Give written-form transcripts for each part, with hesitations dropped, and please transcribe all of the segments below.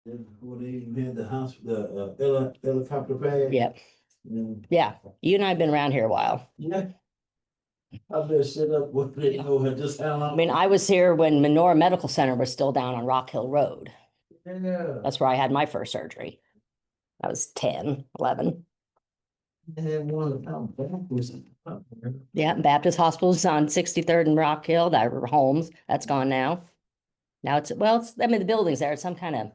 Before they even had the house, the helicopter pad. Yep. Yeah. Yeah. You and I have been around here a while. Yeah. I better sit up what they know just how I long. mean, I was here when Menorah Medical Center was still down on Rock Hill Road. Yeah. That's where I had my first surgery. I was 10, 11. They had one out back was up there. Yeah, Baptist Hospital's on 63rd and Rock Hill, that were Holmes, that's gone now. Now I mean, the building's there, it's some kind of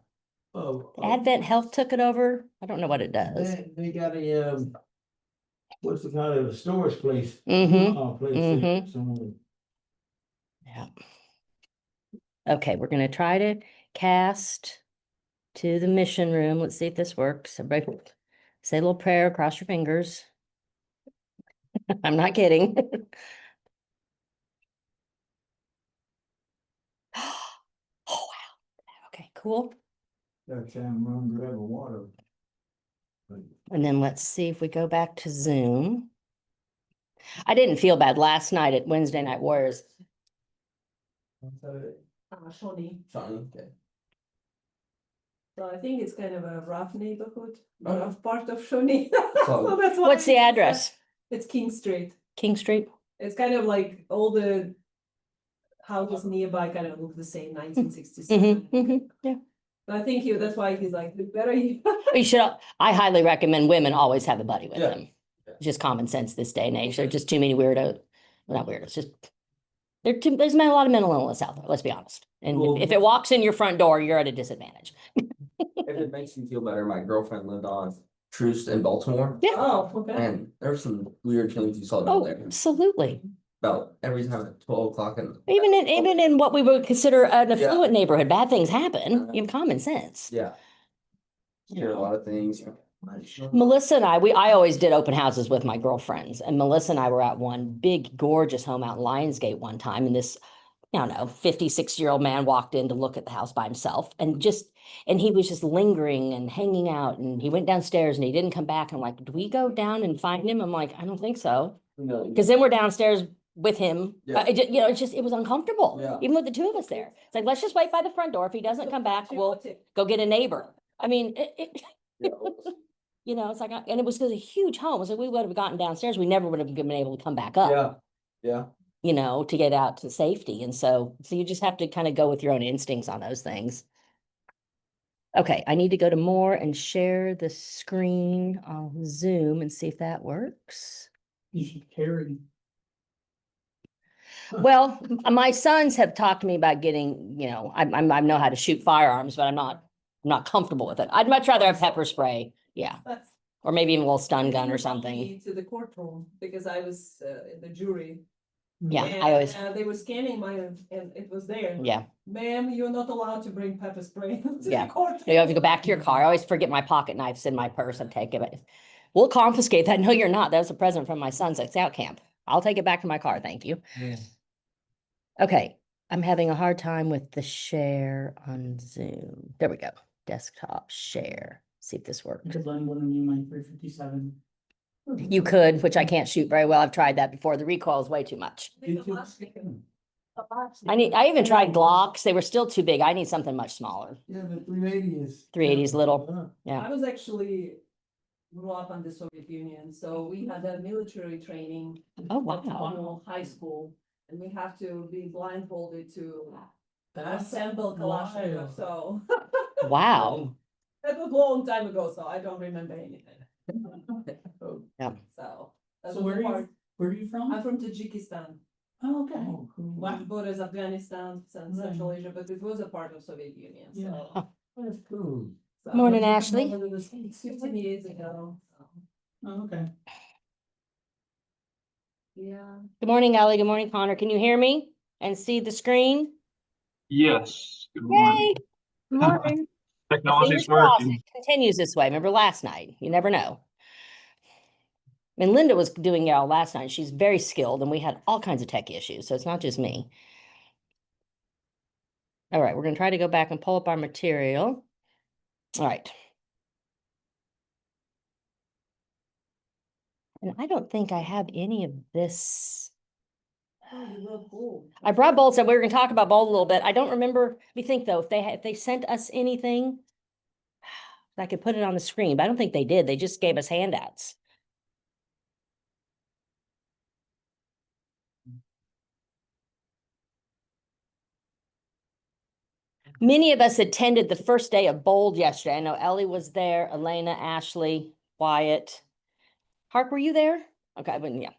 Advent Health took it over. I don't know what it does. They got a, what's the kind of a storage place? Mhm, Place mhm. somewhere. Yeah. Okay, we're gonna try to cast to the mission room. Let's see if this works. Everybody say a little prayer, cross your fingers. I'm not kidding. Oh, wow. Okay, cool. That time run grab a water. And then let's see if we go back to Zoom. I didn't feel bad last night at Wednesday Night Warriors. Shawnee. Shawnee, okay. So I think it's kind of a rough neighborhood, Okay. rough part of Shawnee. So- So that's why What's the address? It's King Street. King Street? It's kind of like all the houses nearby kind of look the same, 1967. Yeah. But I think that's why he's like, better you. You should, I highly recommend women always have a buddy with Yeah. them. Just common sense this day and age. There are just too many weirdos. Well, not weirdos, just there's a lot of mental illness out there, let's be honest. And Well- if it walks in your front door, you're at a disadvantage. If it makes you feel better, my girlfriend lived on Troost in Baltimore. Yeah. Oh, okay. And there's some weird things you saw down Oh, there. absolutely. About every time at 12 o'clock and Even in what we would consider an affluent neighborhood, bad things happen. You have common sense. yeah. Hear a lot of things. Melissa and I always did open houses with my girlfriends, and Melissa and I were at one big, gorgeous home out in Lionsgate one time, and this, I don't know, 56-year-old man walked in to look at the house by himself, and he was just lingering and hanging out, and he went downstairs and he didn't come back. I'm like, do we go down and find him? I'm like, I don't think so, No, because then we're downstairs with him. Yeah. It was uncomfortable, Yeah. even with the two of us there. It's like, let's just wait by the front door. If he doesn't come back, we'll go get a neighbor. I mean, yeah, it's like, and it was a huge home. So we would have gotten downstairs. We never would have been able to come back up, yeah. to get out to safety. And so you just have to kind of go with your own instincts on those things. Okay, I need to go to more and share the screen on Zoom and see if that works. You should carry. Well, my sons have talked to me about getting, I know how to shoot firearms, but I'm not comfortable with it. I'd much rather have pepper spray. Yeah. That's- Or maybe even a little stun gun or They called something. me to the courtroom because I was in the jury. Yeah, And, I always, they were scanning mine and it was there. yeah. Ma'am, you're not allowed to bring pepper spray to Yeah. the court. You have to go back to your car. I always forget my pocket knives in my purse. I take it. We'll confiscate that. No, you're not. That was a present from my son's at scout camp. I'll take it back to my car. Thank you. Yeah. Okay. I'm having a hard time with the share on Zoom. There we go. Desktop share. See if this works. Because I'm gonna need my 357. You could, which I can't shoot very well. I've tried that before. The recoil is way too much. I even tried Glocks. They were still too big. I need something much smaller. Yeah, the 380 is. 380 is little. Yeah. I was actually grew up in the Soviet Union, so we had a military training. Oh, at wow. Cornwall High School, and we have to be blindfolded to That's assemble Kalashnikov, wild. so. Wow. That was a long time ago, so I don't remember anything. Yeah. So. that So was where the are part. Where are you from? I'm from Tajikistan, Oh, okay. Oh, cool. Wow. borders Afghanistan and Right. Central Asia, but it was a part of Soviet Union, Yeah. so. That's cool. so- Morning, When did you come Ashley. over to the States? 15 years ago, so, Oh, okay. yeah. Good morning, Ellie. Good morning, Connor. Can you hear me and see the screen? Yes, good morning. Yay. Good morning. Technology's Fingers crossed working. it continues this way. Remember last night? You never know. And Linda was doing it all last night. She's very skilled and we had all kinds of tech issues. So it's not just me. All right, we're going to try to go back and pull up our material. All right. And I don't think I have any of this. Oh, you wrote Bold. I brought Bold, so we were going to talk about Bold a little bit. I don't remember. We think though, if they sent us anything, I could put it on the screen, but I don't think they did. They just gave us handouts. Many of us attended the first day of Bold yesterday. I know Ellie was there, Elena, Ashley, Wyatt. Hark, were you there? Okay, but yeah.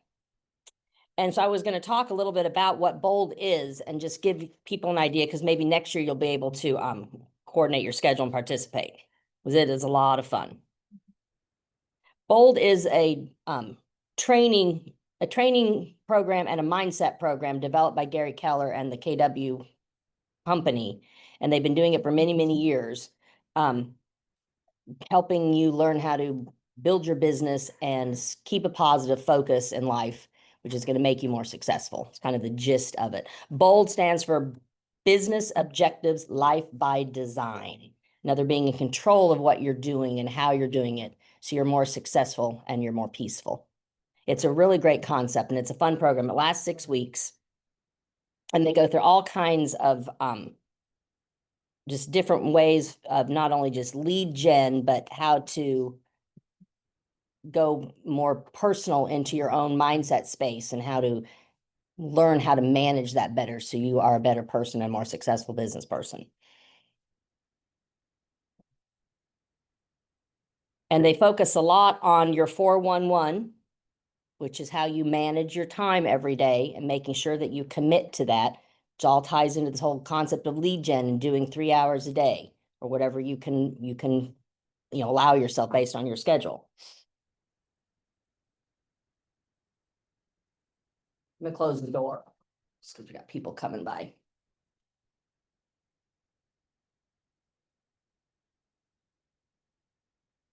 And so I was going to talk a little bit about what Bold is and just give people an idea, because maybe next year you'll be able to coordinate your schedule and participate, because it is a lot of fun. Bold is a training program and a mindset program developed by Gary Keller and the KW company. And they've been doing it for many, many years, helping you learn how to build your business and keep a positive focus in life, which is going to make you more successful. It's kind of the gist of it. BOLD stands for Business Objectives Life by Design. Another being in control of what you're doing and how you're doing it, so you're more successful and you're more peaceful. It's a really great concept, and it's a fun program. It lasts 6 weeks, and they go through all kinds of just different ways of not only just lead gen, but how to go more personal into your own mindset space and how to learn how to manage that better, so you are a better person and more successful business person. And they focus a lot on your 411, which is how you manage your time every day and making sure that you commit to that. Which all ties into this whole concept of lead gen and doing 3 hours a day or whatever you can allow yourself based on your schedule. I'm gonna close the door just because we got people coming by.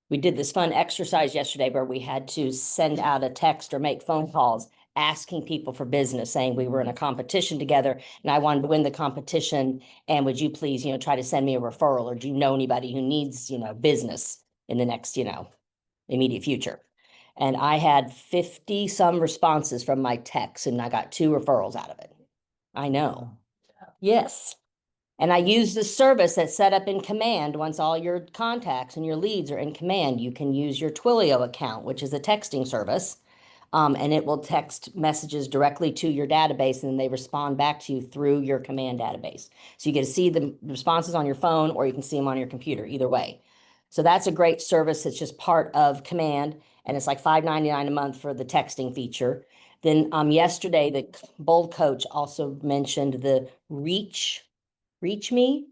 We did this fun exercise yesterday where we had to send out a text or make phone calls asking people for business, saying we were in a competition together and I wanted to win the competition. And would you please, try to send me a referral, or do you know anybody who needs, business in the next, immediate future? And I had 50 some responses from my texts, and I got 2 referrals out of it. I know. Yes. And I use the service that's set up in Command. Once all your contacts and your leads are in Command, you can use your Twilio account, which is a texting service. And it will text messages directly to your database, and then they respond back to you through your Command database. So you get to see the responses on your phone, or you can see them on your computer, either way. So that's a great service. It's just part of Command, and it's like $5.99 a month for the texting feature. Then yesterday, the Bold coach also mentioned the Reach Me.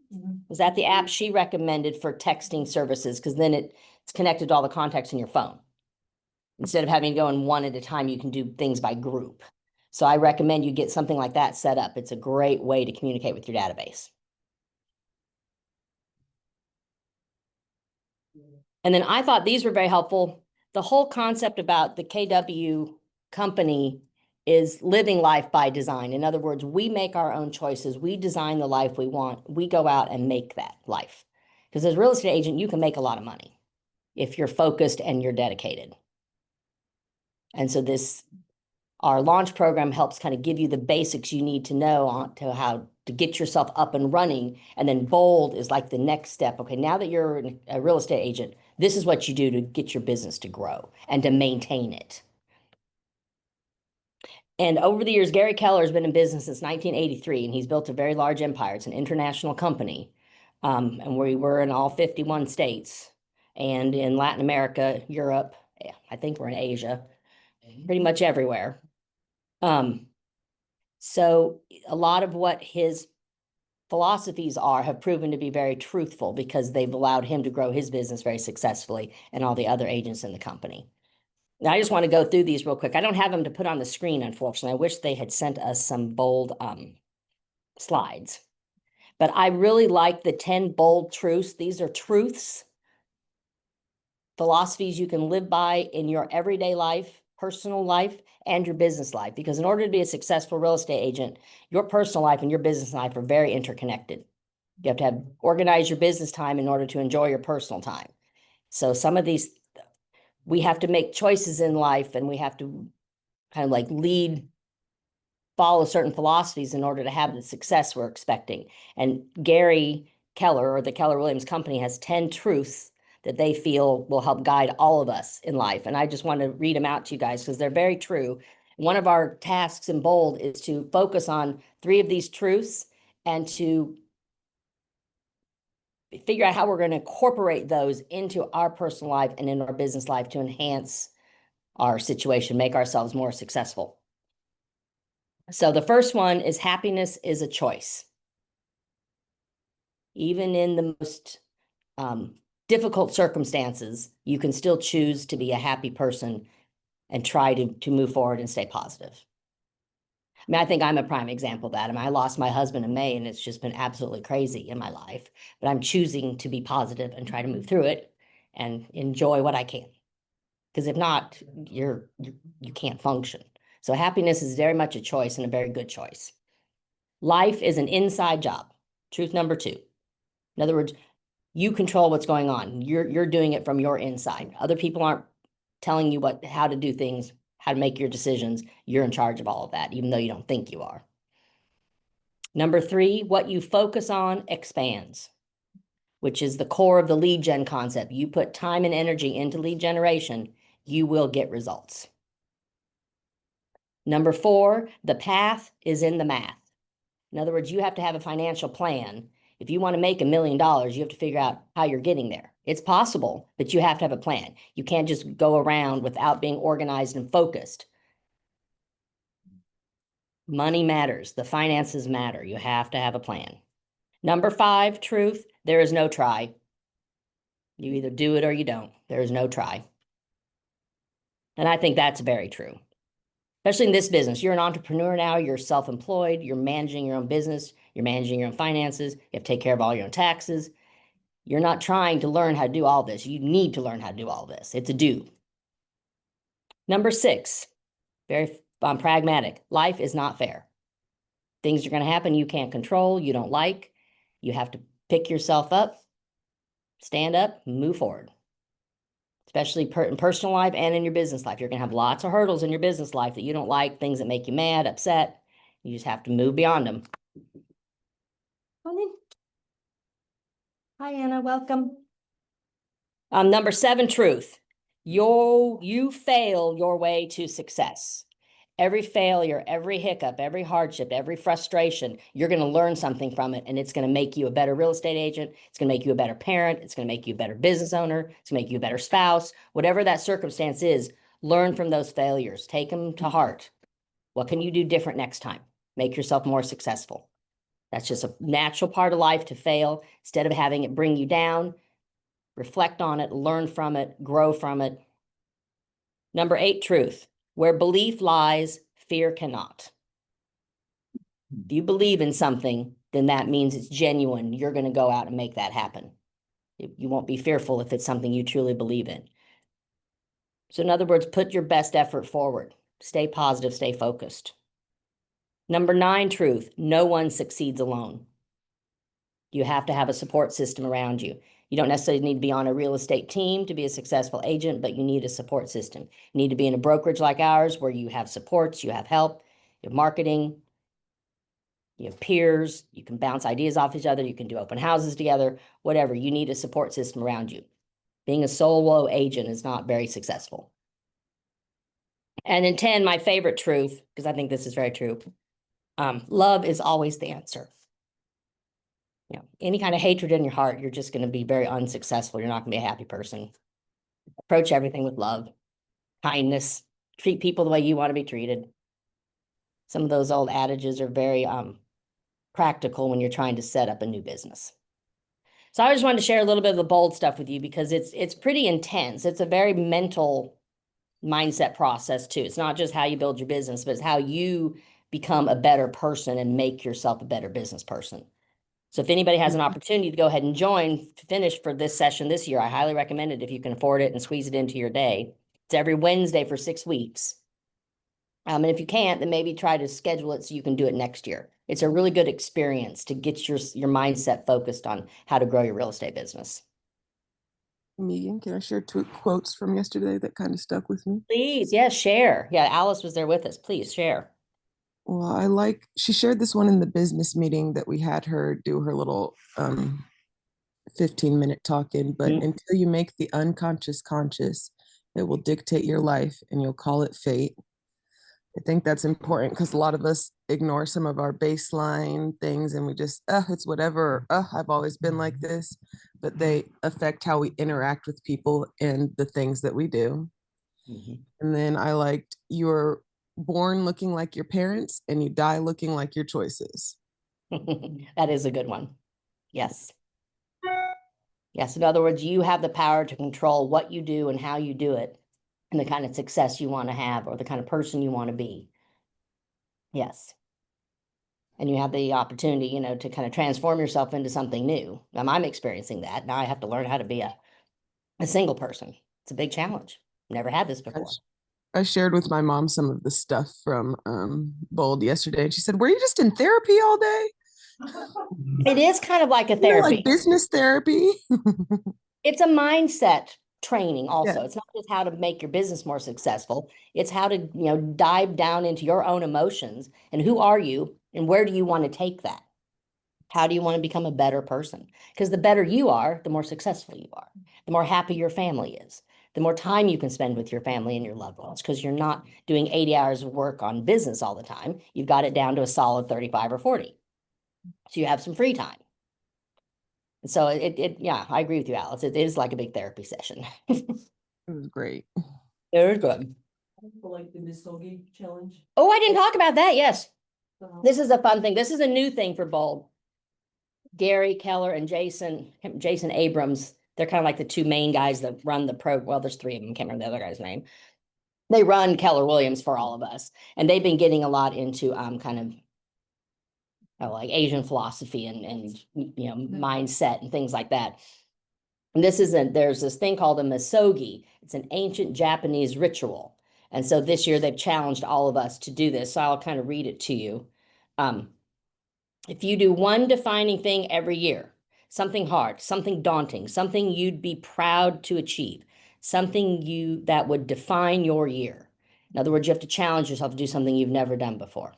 Was that the app she recommended for texting services? Because then it's connected to all the contacts in your phone. Instead of having to go in one at a time, you can do things by group. So I recommend you get something like that set up. It's a great way to communicate with your database. And then I thought these were very helpful. The whole concept about the KW company is living life by design. In other words, we make our own choices. We design the life we want. We go out and make that life. Because as a real estate agent, you can make a lot of money if you're focused and you're dedicated. And so our launch program helps kind of give you the basics you need to know on to how to get yourself up and running. And then Bold is like the next step. Okay, now that you're a real estate agent, this is what you do to get your business to grow and to maintain it. And over the years, Gary Keller has been in business since 1983, and he's built a very large empire. It's an international company. And we were in all 51 states and in Latin America, Europe, I think we're in Asia, pretty much everywhere. So a lot of what his philosophies have proven to be very truthful, because they've allowed him to grow his business very successfully, and all the other agents in the company. Now, I just want to go through these real quick. I don't have them to put on the screen, unfortunately. I wish they had sent us some Bold slides. But I really like the 10 Bold truths. These are truths, philosophies you can live by in your everyday life, personal life, and your business life. Because in order to be a successful real estate agent, your personal life and your business life are very interconnected. You have to organize your business time in order to enjoy your personal time. So some of these, we have to make choices in life, and we have to kind of like follow certain philosophies in order to have the success we're expecting. And Gary Keller, or the Keller Williams Company, has 10 truths that they feel will help guide all of us in life. And I just want to read them out to you guys because they're very true. One of our tasks in Bold is to focus on 3 of these truths and to figure out how we're going to incorporate those into our personal life and in our business life to enhance our situation, make ourselves more successful. So the first one is happiness is a choice. Even in the most difficult circumstances, you can still choose to be a happy person and try to move forward and stay positive. I mean, I think I'm a prime example of that. I mean, I lost my husband in May and it's just been absolutely crazy in my life, but I'm choosing to be positive and try to move through it and enjoy what I can. Because if not, you can't function. So happiness is very much a choice and a very good choice. Life is an inside job. Truth number 2. In other words, you control what's going on. You're doing it from your inside. Other people aren't telling you how to do things, how to make your decisions. You're in charge of all of that, even though you don't think you are. Number 3, what you focus on expands, which is the core of the lead gen concept. You put time and energy into lead generation, you will get results. Number 4, the path is in the math. In other words, you have to have a financial plan. If you want to make $1 million, you have to figure out how you're getting there. It's possible, but you have to have a plan. You can't just go around without being organized and focused. Money matters. The finances matter. You have to have a plan. Number 5, truth, there is no try. You either do it or you don't. There is no try. And I think that's very true. Especially in this business. You're an entrepreneur now, you're self-employed, you're managing your own business, you're managing your own finances, you have to take care of all your own taxes. You're not trying to learn how to do all this. You need to learn how to do all this. It's a do. Number 6, very pragmatic. Life is not fair. Things are going to happen you can't control, you don't like. You have to pick yourself up, stand up, move forward. Especially in personal life and in your business life. You're going to have lots of hurdles in your business life that you don't like, things that make you mad, upset. You just have to move beyond them. Come in. Hi, Anna. Welcome. Number 7, truth. You fail your way to success. Every failure, every hiccup, every hardship, every frustration, you're going to learn something from it, and it's going to make you a better real estate agent. It's going to make you a better parent. It's going to make you a better business owner. It's going to make you a better spouse. Whatever that circumstance is, learn from those failures. Take them to heart. What can you do different next time? Make yourself more successful. That's just a natural part of life to fail. Instead of having it bring you down, reflect on it, learn from it, grow from it. Number 8, truth. Where belief lies, fear cannot. If you believe in something, then that means it's genuine. You're going to go out and make that happen. You won't be fearful if it's something you truly believe in. So in other words, put your best effort forward. Stay positive, stay focused. Number 9, truth. No one succeeds alone. You have to have a support system around you. You don't necessarily need to be on a real estate team to be a successful agent, but you need a support system. You need to be in a brokerage like ours where you have supports, you have help, you have marketing, you have peers, you can bounce ideas off each other, you can do open houses together, whatever. You need a support system around you. Being a solo agent is not very successful. And then 10, my favorite truth, because I think this is very true. Love is always the answer. You know, any kind of hatred in your heart, you're just going to be very unsuccessful. You're not going to be a happy person. Approach everything with love, kindness, treat people the way you want to be treated. Some of those old adages are very practical when you're trying to set up a new business. So I just wanted to share a little bit of the bold stuff with you because it's pretty intense. It's a very mental mindset process too. It's not just how you build your business, but it's how you become a better person and make yourself a better business person. So if anybody has an opportunity to go ahead and join, finish for this session this year, I highly recommend it if you can afford it and squeeze it into your day. It's every Wednesday for 6 weeks. And if you can't, then maybe try to schedule it so you can do it next year. It's a really good experience to get your mindset focused on how to grow your real estate business. Megan, can I share 2 quotes from yesterday that kind of stuck with me? Please, yes, share. Yeah, Alice was there with us. Please share. Well, she shared this one in the business meeting that we had her do her little 15-minute talking, but Mm. until you make the unconscious conscious, it will dictate your life and you'll call it fate. I think that's important because a lot of us ignore some of our baseline things and we just, it's whatever. I've always been like this, but they affect how we interact with people and the things that we do. Mhm. And then I liked you're born looking like your parents and you die looking like your choices. That is a good one. Yes. Yes. In other words, you have the power to control what you do and how you do it and the kind of success you want to have or the kind of person you want to be. Yes. And you have the opportunity, to kind of transform yourself into something new. Now I'm experiencing that. Now I have to learn how to be a single person. It's a big challenge. Never had this I, before. sh- I shared with my mom some of the stuff from Bold yesterday, and she said, "Were you just in therapy all day? It is kind of like a You know, therapy. like business therapy?" It's a mindset training also. Yeah. It's not just how to make your business more successful. It's how to, dive down into your own emotions and who are you and where do you want to take that? How do you want to become a better person? Because the better you are, the more successful you are, the more happy your family is, the more time you can spend with your family and your loved ones, because you're not doing 80 hours of work on business all the time. You've got it down to a solid 35 or 40. So you have some free time. And so yeah, I agree with you, Alice. It is like a big therapy session. It was great. Very good. Like the Misogi challenge. Oh, I didn't talk about that. Yes. So- This is a fun thing. This is a new thing for Bold. Gary Keller and Jason Abrams. They're kind of like the two main guys that run the pro. Well, there's three of them. Can't remember the other guy's name. They run Keller Williams for all of us. And they've been getting a lot into kind of like Asian philosophy and mindset and things like that. And there's this thing called a misogi. It's an ancient Japanese ritual. And so this year they've challenged all of us to do this. So I'll kind of read it to you. If you do one defining thing every year, something hard, something daunting, something you'd be proud to achieve, something that would define your year. In other words, you have to challenge yourself to do something you've never done before.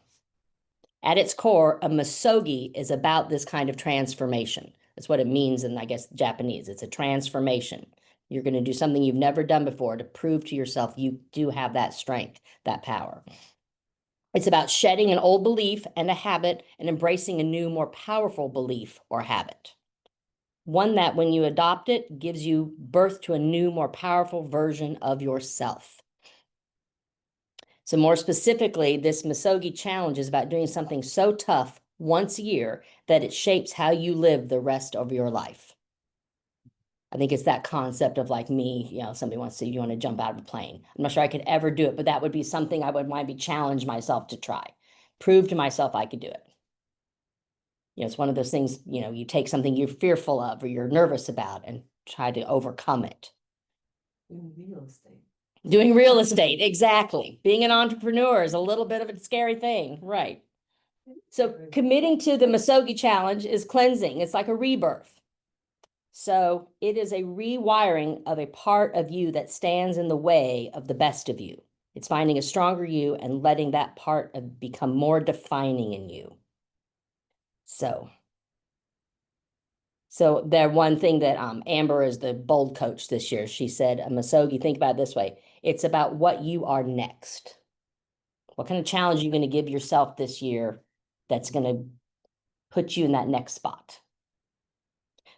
At its core, a misogi is about this kind of transformation. That's what it means in, I guess, Japanese. It's a transformation. You're going to do something you've never done before to prove to yourself you do have that strength, that power. It's about shedding an old belief and a habit and embracing a new, more powerful belief or habit. One that, when you adopt it, gives you birth to a new, more powerful version of yourself. So more specifically, this Misogi challenge is about doing something so tough once a year that it shapes how you live the rest of your life. I think it's that concept of like me, somebody wants to, you want to jump out of a plane. I'm not sure I could ever do it, but that would be something I would want to challenge myself to try, prove to myself I could do it. It's one of those things, you take something you're fearful of or you're nervous about and try to overcome it. In real estate. Doing real estate, exactly. Being an entrepreneur is a little bit of a scary thing, right? So committing to the Misogi challenge is cleansing. It's like a rebirth. So it is a rewiring of a part of you that stands in the way of the best of you. It's finding a stronger you and letting that part become more defining in you. So the one thing that Amber is the Bold coach this year. She said, Misogi, think about it this way. It's about what you are next. What kind of challenge are you going to give yourself this year that's going to put you in that next spot?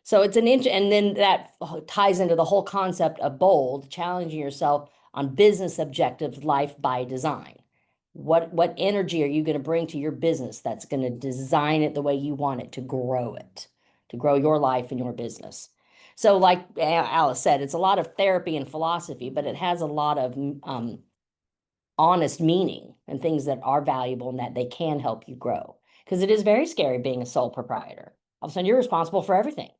So it's and then that ties into the whole concept of Bold, challenging yourself on business objectives, life by design. What energy are you going to bring to your business that's going to design it the way you want it, to grow your life and your business? So like Alice said, it's a lot of therapy and philosophy, but it has a lot of honest meaning and things that are valuable and that they can help you grow. Because it is very scary being a sole proprietor. All of a sudden, you're responsible for everything.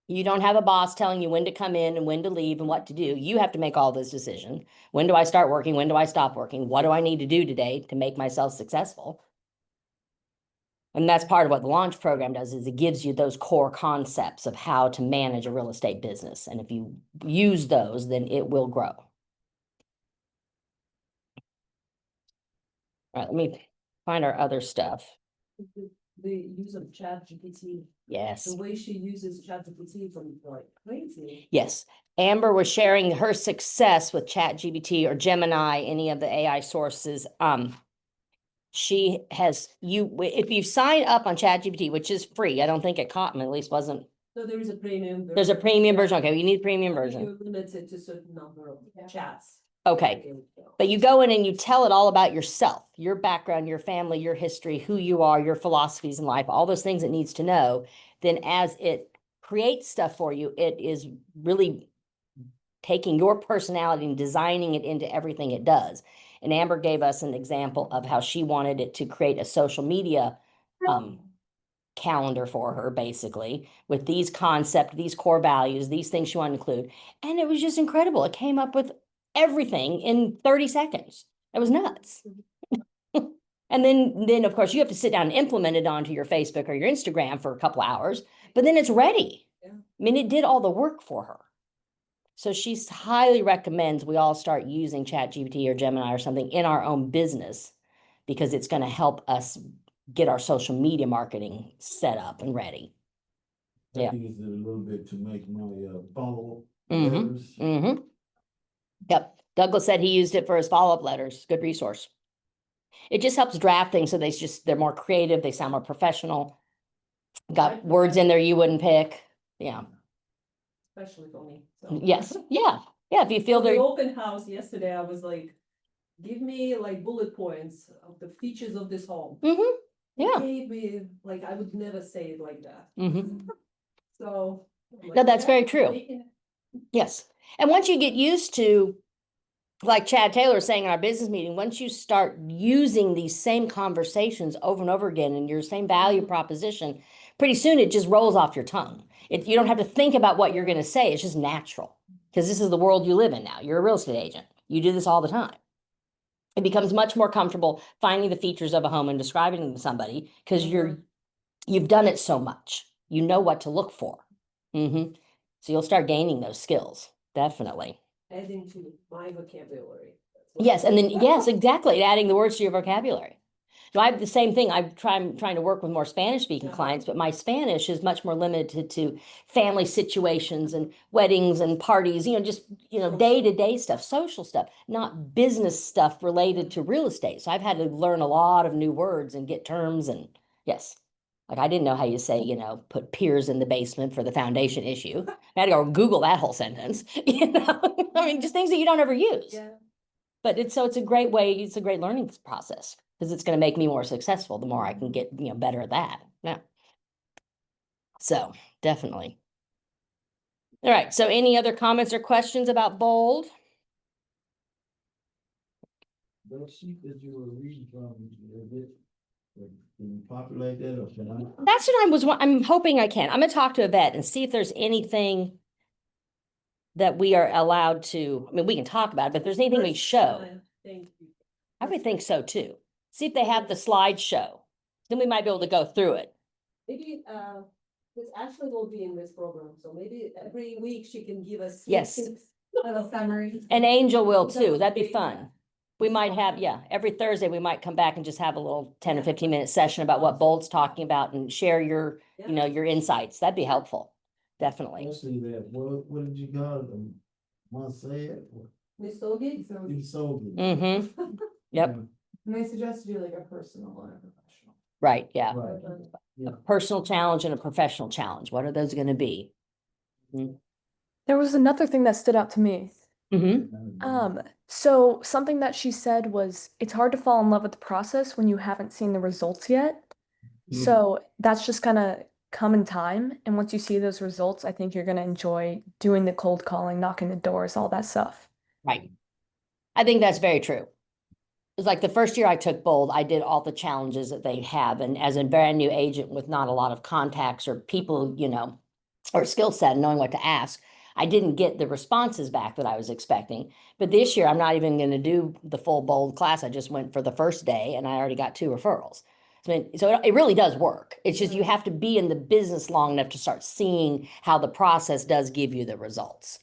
You don't have a boss telling you when to come in and when to leave and what to do. You have to make all those decisions. When do I start working? When do I stop working? What do I need to do today to make myself successful? And that's part of what the launch program does, is it gives you those core concepts of how to manage a real estate business. And if you use those, then it will grow. All right, let me find our other stuff. The use of ChatGPT Yes. The way she uses ChatGPT from like crazy. Yes. Amber was sharing her success with ChatGPT or Gemini, any of the AI sources. She has if you sign up on ChatGPT, which is free, I don't think at Cotton at least wasn't. So there is a premium. There's a premium Yeah. version. Okay, you need a premium I think version. You're limited to certain number of chats. Okay. But you go in and you tell it all about yourself, your background, your family, your history, who you are, your philosophies in life, all those things it needs to know. Then as it creates stuff for you, it is really taking your personality and designing it into everything it does. And Amber gave us an example of how she wanted it to create a social media calendar for her, basically, with these concepts, these core values, these things she wanted to include. And it was just incredible. It came up with everything in 30 seconds. It was nuts. And then of course you have to sit down and implement it onto your Facebook or your Instagram for a couple hours, but then it's ready. Yeah. I mean, it did all the work for her. So she highly recommends we all start using ChatGPT or Gemini or something in our own business, because it's going to help us get our social media marketing set up and ready. Yeah. I use it a little bit to make my follow Mhm. letters. Mm-hmm. Yep. Douglas said he used it for his follow-up letters. Good resource. It just helps draft things so they're more creative, they sound more professional. Got words in there you wouldn't pick. Yeah. Especially for me. so. Yes. Yeah. Yeah. If you feel For the very, open house yesterday, I was like, give me like bullet points of the features of this home. Mhm. Yeah. Gave me, like, I would never say it like that. Mhm. So. I'm No, like, that's very yeah, true. making it. Yes. And once you get used to, like Chad Taylor was saying in our business meeting, once you start using these same conversations over and over again and your same value Mhm. proposition, pretty soon it just rolls off your tongue. You don't have to think about what you're going to say. It's just natural, because this is the world you live in now. You're a real estate agent. You do this all the time. It becomes much more comfortable finding the features of a home and describing them to somebody, because you've done it so much. You know what to look for. So you'll start gaining those skills. Definitely. Adding to my vocabulary. That's what- Yes, and then, yes, exactly, adding the words to your vocabulary. So I have the same thing. I'm trying to work with more Spanish-speaking Uh-huh. clients, but my Spanish is much more limited to family situations and weddings and parties, just, Social. day-to-day stuff, social stuff, not business stuff related to real estate. So I've had to learn a lot of new words and get terms, and yes. Like I didn't know how you say, put piers in the basement for the foundation issue. I had to go Google that whole sentence, I mean, just things that you don't ever use. Yeah. But it's a great way, it's a great learning process, because it's going to make me more successful the more I can get, better at that. Yeah. So definitely. All right. So any other comments or questions about Bold? The sheet that you were reading from, can you populate that or can I? That's what I'm hoping I can. I'm going to talk to Yvette and see if there's anything that we are allowed to, I mean, we can talk about it, but if there's anything we First show, time, thank you. I would think so too. See if they have the slideshow. Then we might be able to go through it. Maybe, this Ashley will be in this program, so maybe every week she can give us. Yes. Little summary. And Angel will too. That'd be fun. We might have, every Thursday, we might come back and just have a little 10 or 15-minute session about what Bold's talking about and share your, your insights. That'd be helpful. Definitely. Let's see that, what did you call it? Marseille? Miss Sogi? You sold it. Mm-hmm. Yep. And they suggest you do like a personal and a professional. Right. Yeah. Right. A personal challenge and a professional challenge. What are those going to be? There was another thing that stood out to me. Mm-hmm. So something that she said was, it's hard to fall in love with the process when you haven't seen the results yet. Yeah. So that's just gonna come in time. And once you see those results, I think you're gonna enjoy doing the cold calling, knocking the doors, all that stuff. Right. I think that's very true. It's like the first year I took Bold, I did all the challenges that they have. And as a brand new agent with not a lot of contacts or people, or skill set, knowing what to ask, I didn't get the responses back that I was expecting. But this year, I'm not even going to do the full Bold class. I just went for the first day and I already got 2 referrals. So it really does work. It's just you have to be in the business long enough to start seeing how the process does give you the results.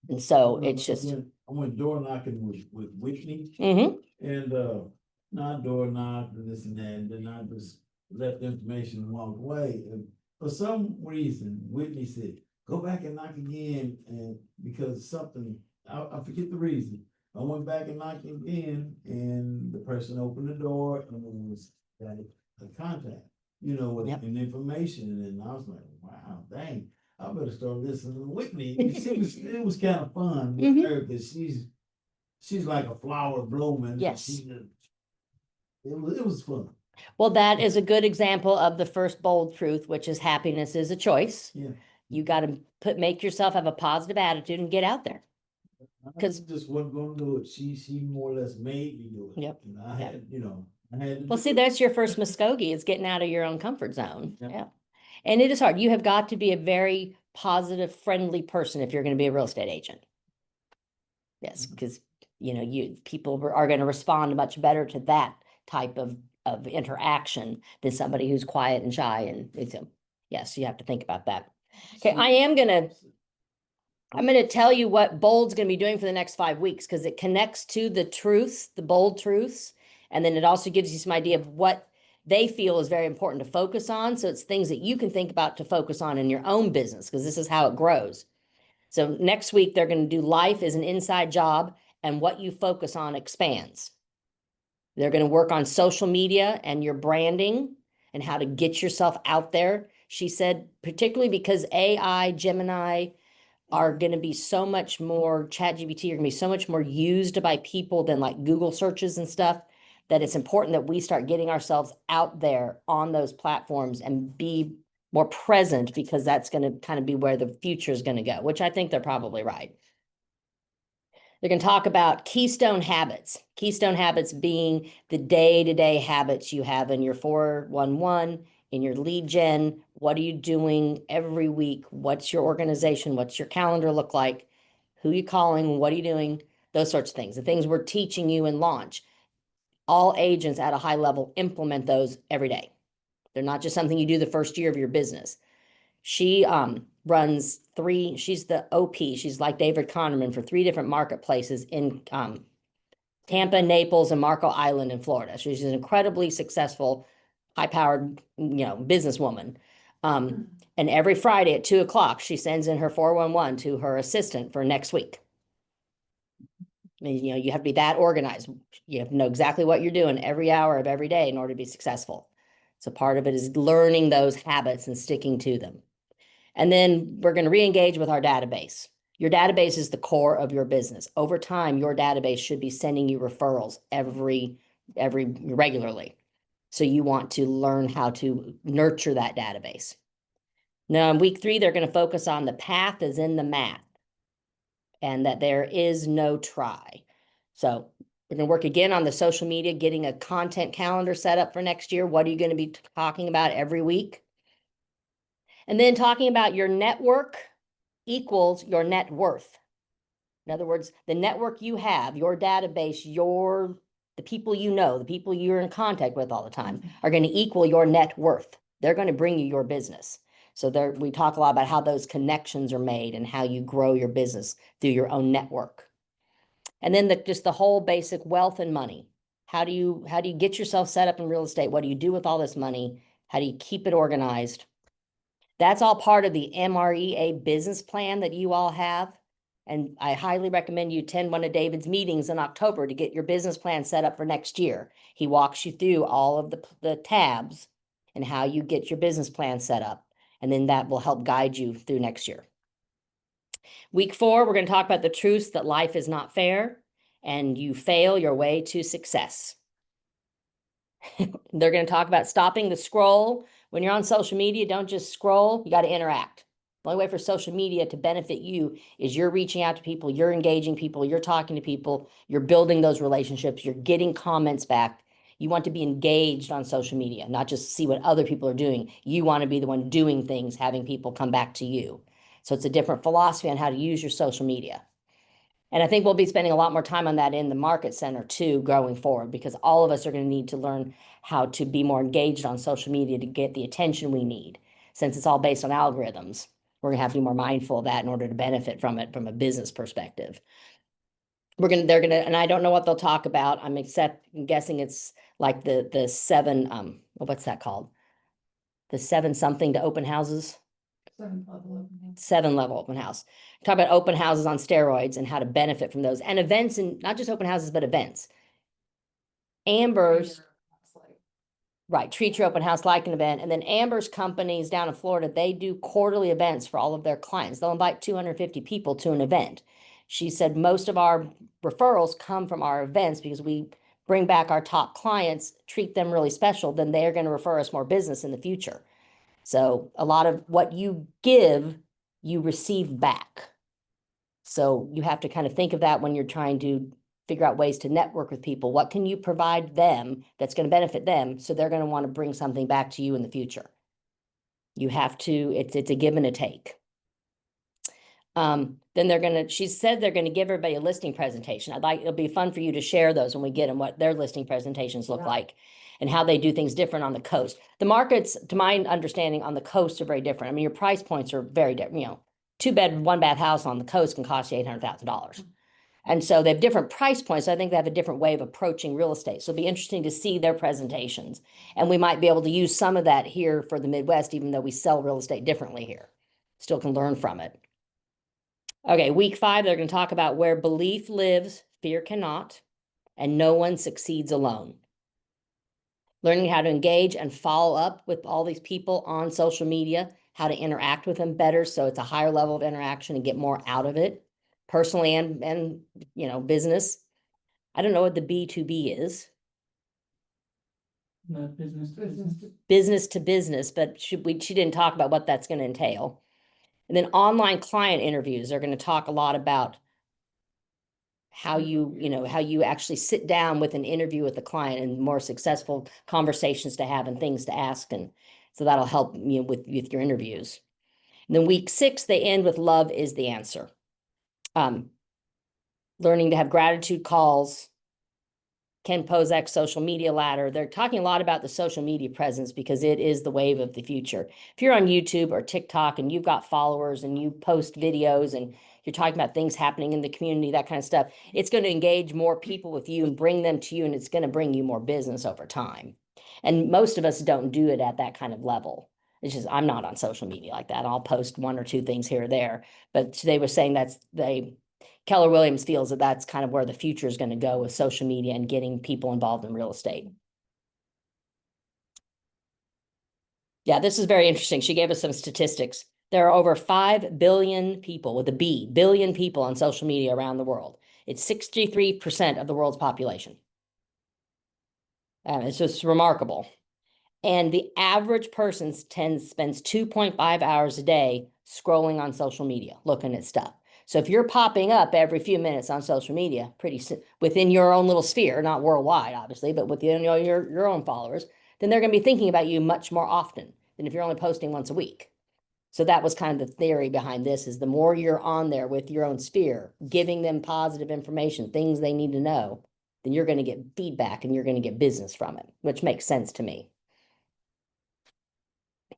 And so it's just. I went door knocking with Whitney Mhm. and not door knock and this and that, and then I was left the information and walked away. And for some reason, Whitney said, go back and knock again, and because something, I forget the reason. I went back and knocked again, and the person opened the door and it was that a contact, you know, with Yep. an information, and I was like, wow, dang, I better start listening to Whitney. It was kind of fun with Mhm. her, because she's like a flower blooming. Yes. It was fun. Well, that is a good example of the first bold truth, which is happiness is a choice. Yeah. You got to make yourself have a positive attitude and get out there. I 'Cause- just wasn't gonna do it. She more or less made me do it. Yep. And I Yep. had, you know, I had to Well, do see, it. that's your first Muskogee is getting out of your own comfort zone. Yeah. Yeah. And it is hard. You have got to be a very positive, friendly person if you're going to be a real estate agent. Yes, because you know, people are going to respond much better to that type of interaction than somebody who's quiet and shy. And it's, yes, you have to think about that. Okay, I'm gonna tell you what Bold's gonna be doing for the next 5 weeks, because it connects to the truths, the bold truths. And then it also gives you some idea of what they feel is very important to focus on. So it's things that you can think about to focus on in your own business, because this is how it grows. So next week, they're gonna do life is an inside job, and what you focus on expands. They're gonna work on social media and your branding and how to get yourself out there. She said, particularly because AI, Gemini, are going to be so much more, ChatGPT are going to be so much more used by people than like Google searches and stuff, that it's important that we start getting ourselves out there on those platforms and be more present, because that's going to kind of be where the future is going to go, which I think they're probably right. They're going to talk about keystone habits being the day-to-day habits you have in your 411, in your lead gen. What are you doing every week? What's your organization? What's your calendar look like? Who are you calling? What are you doing? Those sorts of things, the things we're teaching you in launch. All agents at a high level implement those every day. They're not just something you do the first year of your business. She runs she's the OP. She's like David Connerman for 3 different marketplaces in Tampa, Naples, and Marco Island in Florida. She's an incredibly successful, high-powered, businesswoman. And every Friday at 2:00, she sends in her 411 to her assistant for next week. I mean, you have to be that organized. You have to know exactly what you're doing every hour of every day in order to be successful. So part of it is learning those habits and sticking to them. And then we're going to re-engage with our database. Your database is the core of your business. Over time, your database should be sending you referrals every regularly. So you want to learn how to nurture that database. Now, in week 3, they're going to focus on the path is in the math, and that there is no try. So we're going to work again on the social media, getting a content calendar set up for next year. What are you going to be talking about every week? And then talking about your network equals your net worth. In other words, the network you have, your database, the people you know, the people you're in contact with all the time are going to equal your net worth. They're going to bring you your business. So we talk a lot about how those connections are made and how you grow your business through your own network. And then just the whole basic wealth and money. How do you get yourself set up in real estate? What do you do with all this money? How do you keep it organized? That's all part of the MREA business plan that you all have. And I highly recommend you attend one of David's meetings in October to get your business plan set up for next year. He walks you through all of the tabs and how you get your business plan set up. And then that will help guide you through next year. Week 4, we're going to talk about the truths that life is not fair and you fail your way to success. They're going to talk about stopping the scroll. When you're on social media, don't just scroll. You got to interact. The only way for social media to benefit you is you're reaching out to people, you're engaging people, you're talking to people, you're building those relationships, you're getting comments back. You want to be engaged on social media, not just see what other people are doing. You want to be the one doing things, having people come back to you. So it's a different philosophy on how to use your social media. And I think we'll be spending a lot more time on that in the market center too, going forward, because all of us are going to need to learn how to be more engaged on social media to get the attention we need. Since it's all based on algorithms, we're going to have to be more mindful of that in order to benefit from it from a business perspective. And I don't know what they'll talk about. I'm guessing it's like the 7, what's that called? the 7-something to open houses, 7th level of it. 7-level open house. Talk about open houses on steroids and how to benefit from those and events, and not just open houses, but events. Amber's, It's like, right, treat your open house like an event. And then Amber's companies down in Florida, they do quarterly events for all of their clients. They'll invite 250 people to an event. She said most of our referrals come from our events because we bring back our top clients, treat them really special, then they're going to refer us more business in the future. So a lot of what you give, you receive back. So you have to kind of think of that when you're trying to figure out ways to network with people. What can you provide them that's going to benefit them? So they're going to want to bring something back to you in the future. You have to, it's a give and a take. Then she said they're going to give everybody a listing presentation. It'll be fun for you to share those when we get them, what their listing presentations look Yeah. like and how they do things different on the coast. The markets, to my understanding, on the coast are very different. I mean, your price points are very different. You know, 2-bed, 1-bath house on the coast can cost you $800,000. And so they have different price points. I think they have a different way of approaching real estate. So it'll be interesting to see their presentations. And we might be able to use some of that here for the Midwest, even though we sell real estate differently here. Still can learn from it. Okay, week 5, they're going to talk about where belief lives, fear cannot, and no one succeeds alone. Learning how to engage and follow up with all these people on social media, how to interact with them better so it's a higher level of interaction and get more out of it, personally and you know, business. I don't know what the B2B is, Not business to business. business to business, but she didn't talk about what that's going to entail. And then online client interviews, they're going to talk a lot about how how you actually sit down with an interview with the client and more successful conversations to have and things to ask. And so that'll help you with your interviews. And then week 6, they end with love is the answer. Learning to have gratitude calls, Ken Pozek's social media ladder. They're talking a lot about the social media presence because it is the wave of the future. If you're on YouTube or TikTok and you've got followers and you post videos and you're talking about things happening in the community, that kind of stuff, it's going to engage more people with you and bring them to you, and it's going to bring you more business over time. And most of us don't do it at that kind of level. It's just, I'm not on social media like that. I'll post 1 or 2 things here or there, but they were saying Keller Williams feels that that's kind of where the future is going to go with social media and getting people involved in real estate. Yeah, this is very interesting. She gave us some statistics. There are over 5 billion people with a B, billion people on social media around the world. It's 63% of the world's population. It's just remarkable. And the average person spends 2.5 hours a day scrolling on social media, looking at stuff. So if you're popping up every few minutes on social media, within your own little sphere, not worldwide, obviously, but within your own followers, then they're going to be thinking about you much more often than if you're only posting once a week. So that was kind of the theory behind this, is the more you're on there with your own sphere, giving them positive information, things they need to know, then you're going to get feedback and you're going to get business from it, which makes sense to me.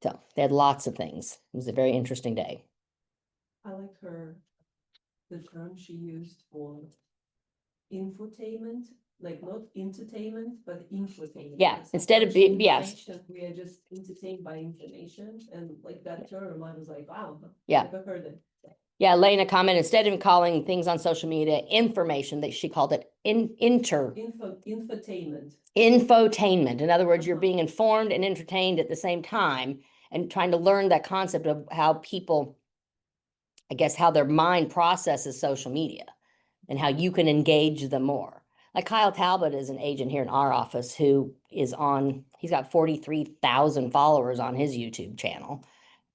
So they had lots of things. It was a very interesting day. I liked the term she used for infotainment, like not entertainment, but infotainment. Yeah, It's instead of actually yes. information. We are just entertained by information, and like that term, I was like, wow. Yeah. Never heard it. Yeah, Elena commented, instead of calling things on social media information, that she called it Infotainment. infotainment. In other words, you're being informed and entertained at the same time and trying to learn that concept of how people, I guess, how their mind processes social media and how you can engage them more. Like Kyle Talbot is an agent here in our office who is he's got 43,000 followers on his YouTube channel.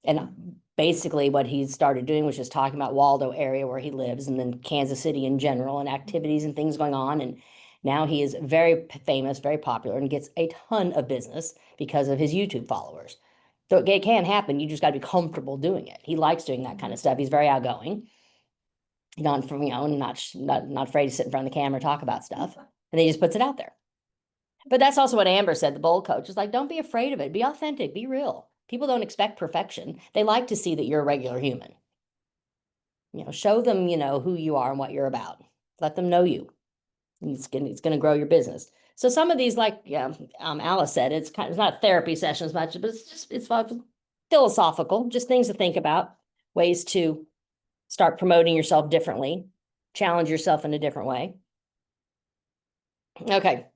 And basically what he started doing was just talking about Waldo area where he lives and then Kansas City in general and activities and things going on. And now he is very famous, very popular, and gets a ton of business because of his YouTube followers. So it can happen. You just got to be comfortable doing it. He likes doing that kind of stuff. He's very outgoing. Not afraid to sit in front of the camera and talk about stuff. And then he just puts it out there. But that's also what Amber said, the bold coach, is like, don't be afraid of it. Be authentic, be real. People don't expect perfection. They like to see that you're a regular human. Show them, who you are and what you're about. Let them know you. It's going to grow your business. So some of these, like, Alice said, it's not a therapy session as much, but it's philosophical, just things to think about, ways to start promoting yourself differently, challenge yourself in a different way. Okay,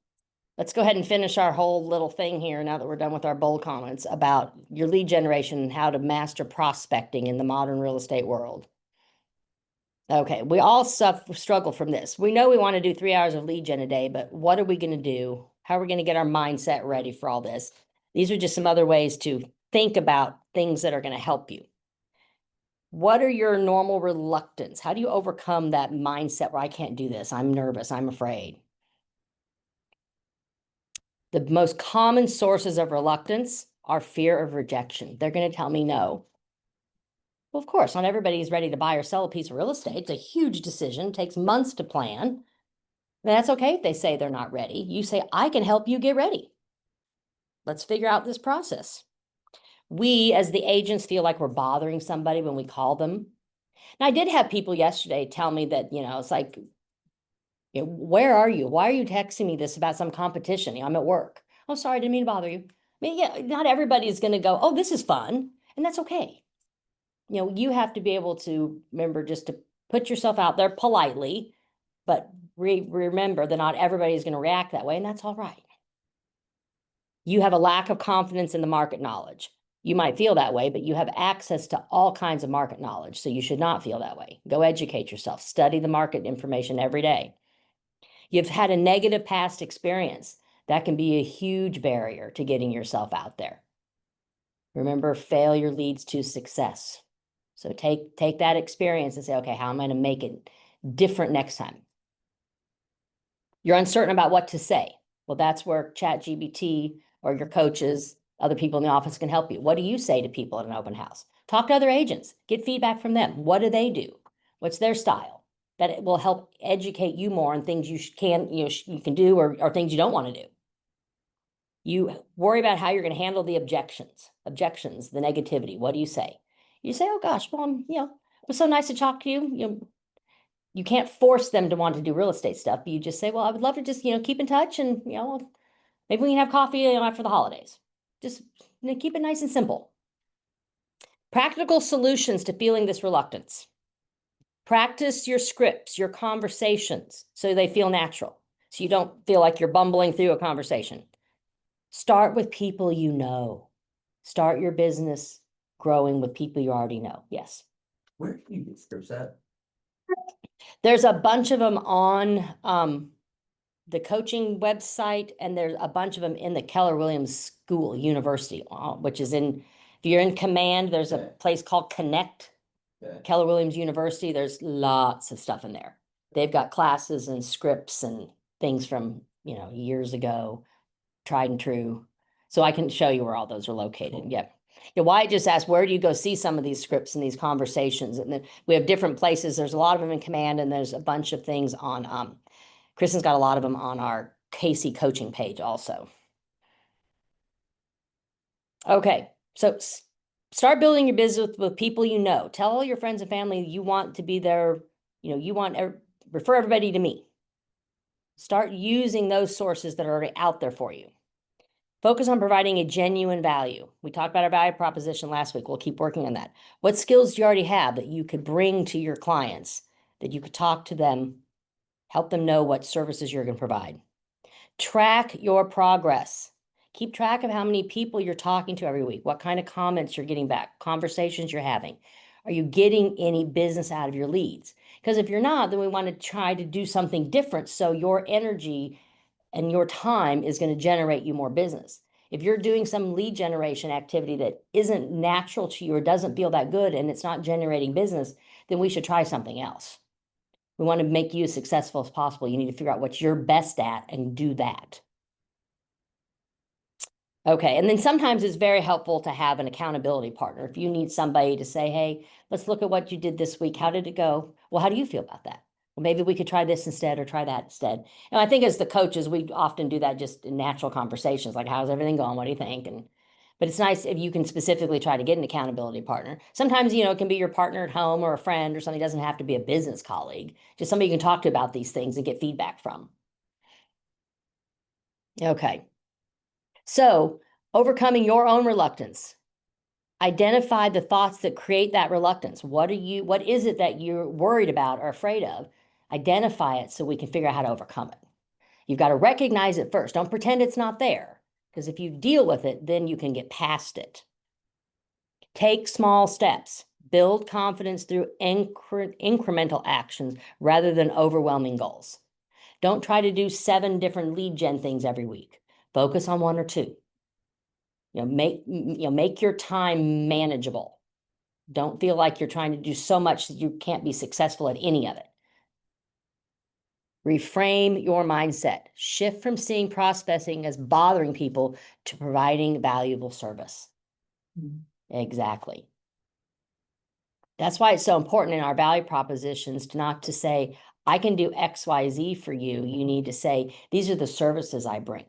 let's go ahead and finish our whole little thing here now that we're done with our bold comments about your lead generation and how to master prospecting in the modern real estate world. Okay, we all struggle from this. We know we want to do 3 hours of lead gen a day, but what are we going to do? How are we going to get our mindset ready for all this? These are just some other ways to think about things that are going to help you. What are your normal reluctance? How do you overcome that mindset where I can't do this? I'm nervous. I'm afraid. The most common sources of reluctance are fear of rejection. They're going to tell me no. Well, of course, not everybody's ready to buy or sell a piece of real estate. It's a huge decision, takes months to plan. That's okay if they say they're not ready. You say, I can help you get ready. Let's figure out this process. We, as the agents, feel like we're bothering somebody when we call them. And I did have people yesterday tell me that, it's like, where are you? Why are you texting me this about some competition? I'm at work. Oh, sorry, I didn't mean to bother you. I mean, yeah, not everybody is going to go, oh, this is fun. And that's okay. You have to be able to remember just to put yourself out there politely, but remember that not everybody is going to react that way, and that's all right. You have a lack of confidence in the market knowledge. You might feel that way, but you have access to all kinds of market knowledge, so you should not feel that way. Go educate yourself. Study the market information every day. You've had a negative past experience. That can be a huge barrier to getting yourself out there. Remember, failure leads to success. So take that experience and say, okay, how am I going to make it different next time? You're uncertain about what to say. Well, that's where ChatGPT or your coaches, other people in the office can help you. What do you say to people at an open house? Talk to other agents. Get feedback from them. What do they do? What's their style? That it will help educate you more on things you can do or things you don't want to do. You worry about how you're going to handle the objections, the negativity. What do you say? You say, oh gosh, well, it was so nice to talk to you. You can't force them to want to do real estate stuff, but you just say, well, I would love to just, keep in touch and, maybe we can have coffee after the holidays. Just keep it nice and simple. Practical solutions to feeling this reluctance. Practice your scripts, your conversations, so they feel natural. So you don't feel like you're bumbling through a conversation. Start with people you know. Start your business growing with people you already know. Yes. Where can you get scripts at? There's a bunch of them on the coaching website, and there's a bunch of them in the Keller Williams School University, which is if you're in Command, there's a place called Connect, Keller Williams University. There's lots of stuff in there. They've got classes and scripts and things from, years ago, tried and true. So I can show you where all those are located. Cool. Yep. Yeah, Wyatt just asked, where do you go see some of these scripts and these conversations? And then we have different places. There's a lot of them in Command, and there's a bunch of things on, Kristen's got a lot of them on our Casey coaching page also. Okay, so start building your business with people you know. Tell all your friends and family you want to be there, refer everybody to me. Start using those sources that are already out there for you. Focus on providing a genuine value. We talked about our value proposition last week. We'll keep working on that. What skills do you already have that you could bring to your clients, that you could talk to them, help them know what services you're going to provide? Track your progress. Keep track of how many people you're talking to every week, what kind of comments you're getting back, conversations you're having. Are you getting any business out of your leads? Because if you're not, then we want to try to do something different so your energy and your time is going to generate you more business. If you're doing some lead generation activity that isn't natural to you or doesn't feel that good and it's not generating business, then we should try something else. We want to make you as successful as possible. You need to figure out what you're best at and do that. Okay, and then sometimes it's very helpful to have an accountability partner. If you need somebody to say, hey, let's look at what you did this week. How did it go? Well, how do you feel about that? Well, maybe we could try this instead or try that instead. And I think as the coaches, we often do that just in natural conversations, like, how's everything going? What do you think? But it's nice if you can specifically try to get an accountability partner. Sometimes, it can be your partner at home or a friend or something. It doesn't have to be a business colleague, just somebody you can talk to about these things and get feedback from. Okay. So overcoming your own reluctance. Identify the thoughts that create that reluctance. What is it that you're worried about or afraid of? Identify it so we can figure out how to overcome it. You've got to recognize it first. Don't pretend it's not there, because if you deal with it, then you can get past it. Take small steps. Build confidence through incremental actions rather than overwhelming goals. Don't try to do 7 different lead gen things every week. Focus on 1 or 2. Make your time manageable. Don't feel like you're trying to do so much that you can't be successful at any of it. Reframe your mindset. Shift from seeing prospecting as bothering people to providing valuable service. Exactly. That's why it's so important in our value propositions to not to say, I can do X, Y, Z for you. You need to say, these are the services I bring.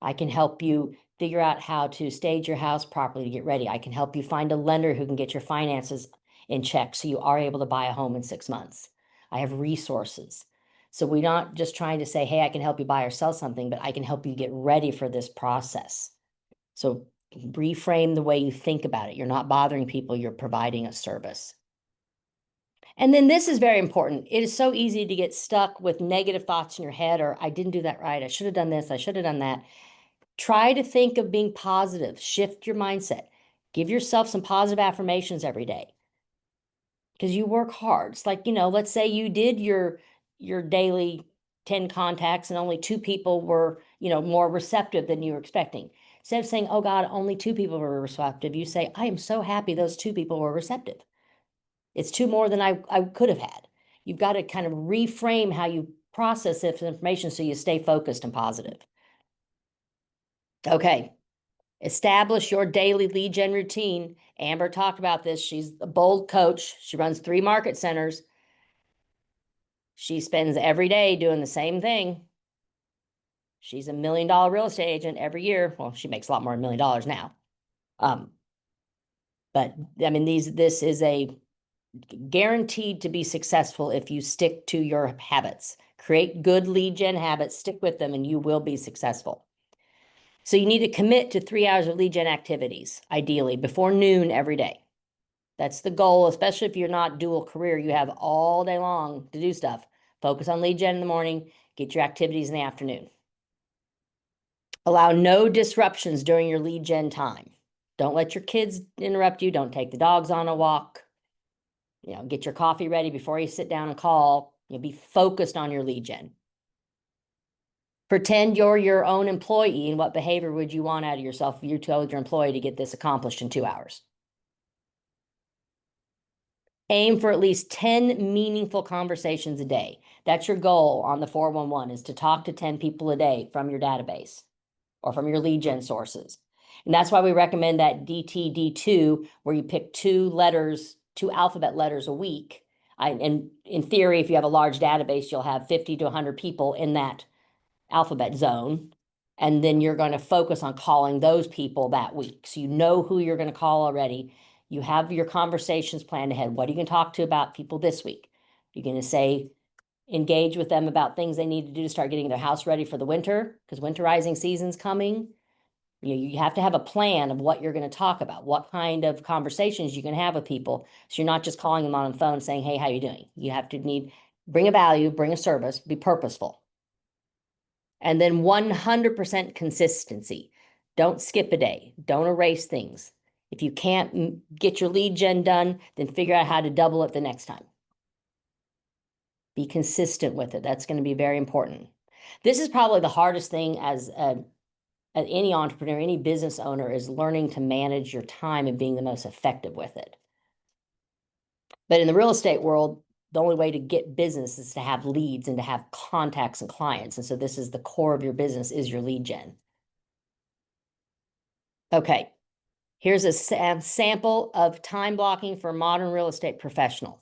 I can help you figure out how to stage your house properly to get ready. I can help you find a lender who can get your finances in check so you are able to buy a home in 6 months. I have resources. So we're not just trying to say, hey, I can help you buy or sell something, but I can help you get ready for this process. So reframe the way you think about it. You're not bothering people, you're providing a service. And then this is very important. It is so easy to get stuck with negative thoughts in your head, or I didn't do that right. I should have done this. I should have done that. Try to think of being positive. Shift your mindset. Give yourself some positive affirmations every day, because you work hard. It's like, let's say you did your daily 10 contacts and only 2 people were, more receptive than you were expecting. Instead of saying, oh God, only 2 people were receptive, you say, I am so happy those 2 people were receptive. It's 2 more than I could have had. You've got to kind of reframe how you process this information so you stay focused and positive. Okay. Establish your daily lead gen routine. Amber talked about this. She's a bold coach. She runs 3 market centers. She spends every day doing the same thing. She's $1 million real estate agent every year. Well, she makes a lot more than $1 million now. But I mean, this is a guaranteed to be successful if you stick to your habits. Create good lead gen habits, stick with them, and you will be successful. So you need to commit to 3 hours of lead gen activities, ideally before noon every day. That's the goal, especially if you're not dual career. You have all day long to do stuff. Focus on lead gen in the morning, get your activities in the afternoon. Allow no disruptions during your lead gen time. Don't let your kids interrupt you. Don't take the dogs on a walk. Get your coffee ready before you sit down and call. Be focused on your lead gen. Pretend you're your own employee, and what behavior would you want out of yourself if you told your employee to get this accomplished in 2 hours? Aim for at least 10 meaningful conversations a day. That's your goal on the 411, is to talk to 10 people a day from your database or from your lead gen sources. And that's why we recommend that DTD2, where you pick 2 alphabet letters a week. And in theory, if you have a large database, you'll have 50 to 100 people in that alphabet zone. And then you're going to focus on calling those people that week. So you know who you're going to call already. You have your conversations planned ahead. What are you going to talk to about people this week? You're going to say, engage with them about things they need to do to start getting their house ready for the winter, because winterizing season's coming. You have to have a plan of what you're going to talk about, what kind of conversations you can have with people. So you're not just calling them on the phone saying, hey, how you doing? You have to bring a value, bring a service, be purposeful. And then 100% consistency. Don't skip a day. Don't erase things. If you can't get your lead gen done, then figure out how to double it the next time. Be consistent with it. That's going to be very important. This is probably the hardest thing as any entrepreneur, any business owner, is learning to manage your time and being the most effective with it. But in the real estate world, the only way to get business is to have leads and to have contacts and clients. And so this is the core of your business, is your lead gen. Okay, here's a sample of time blocking for modern real estate professional.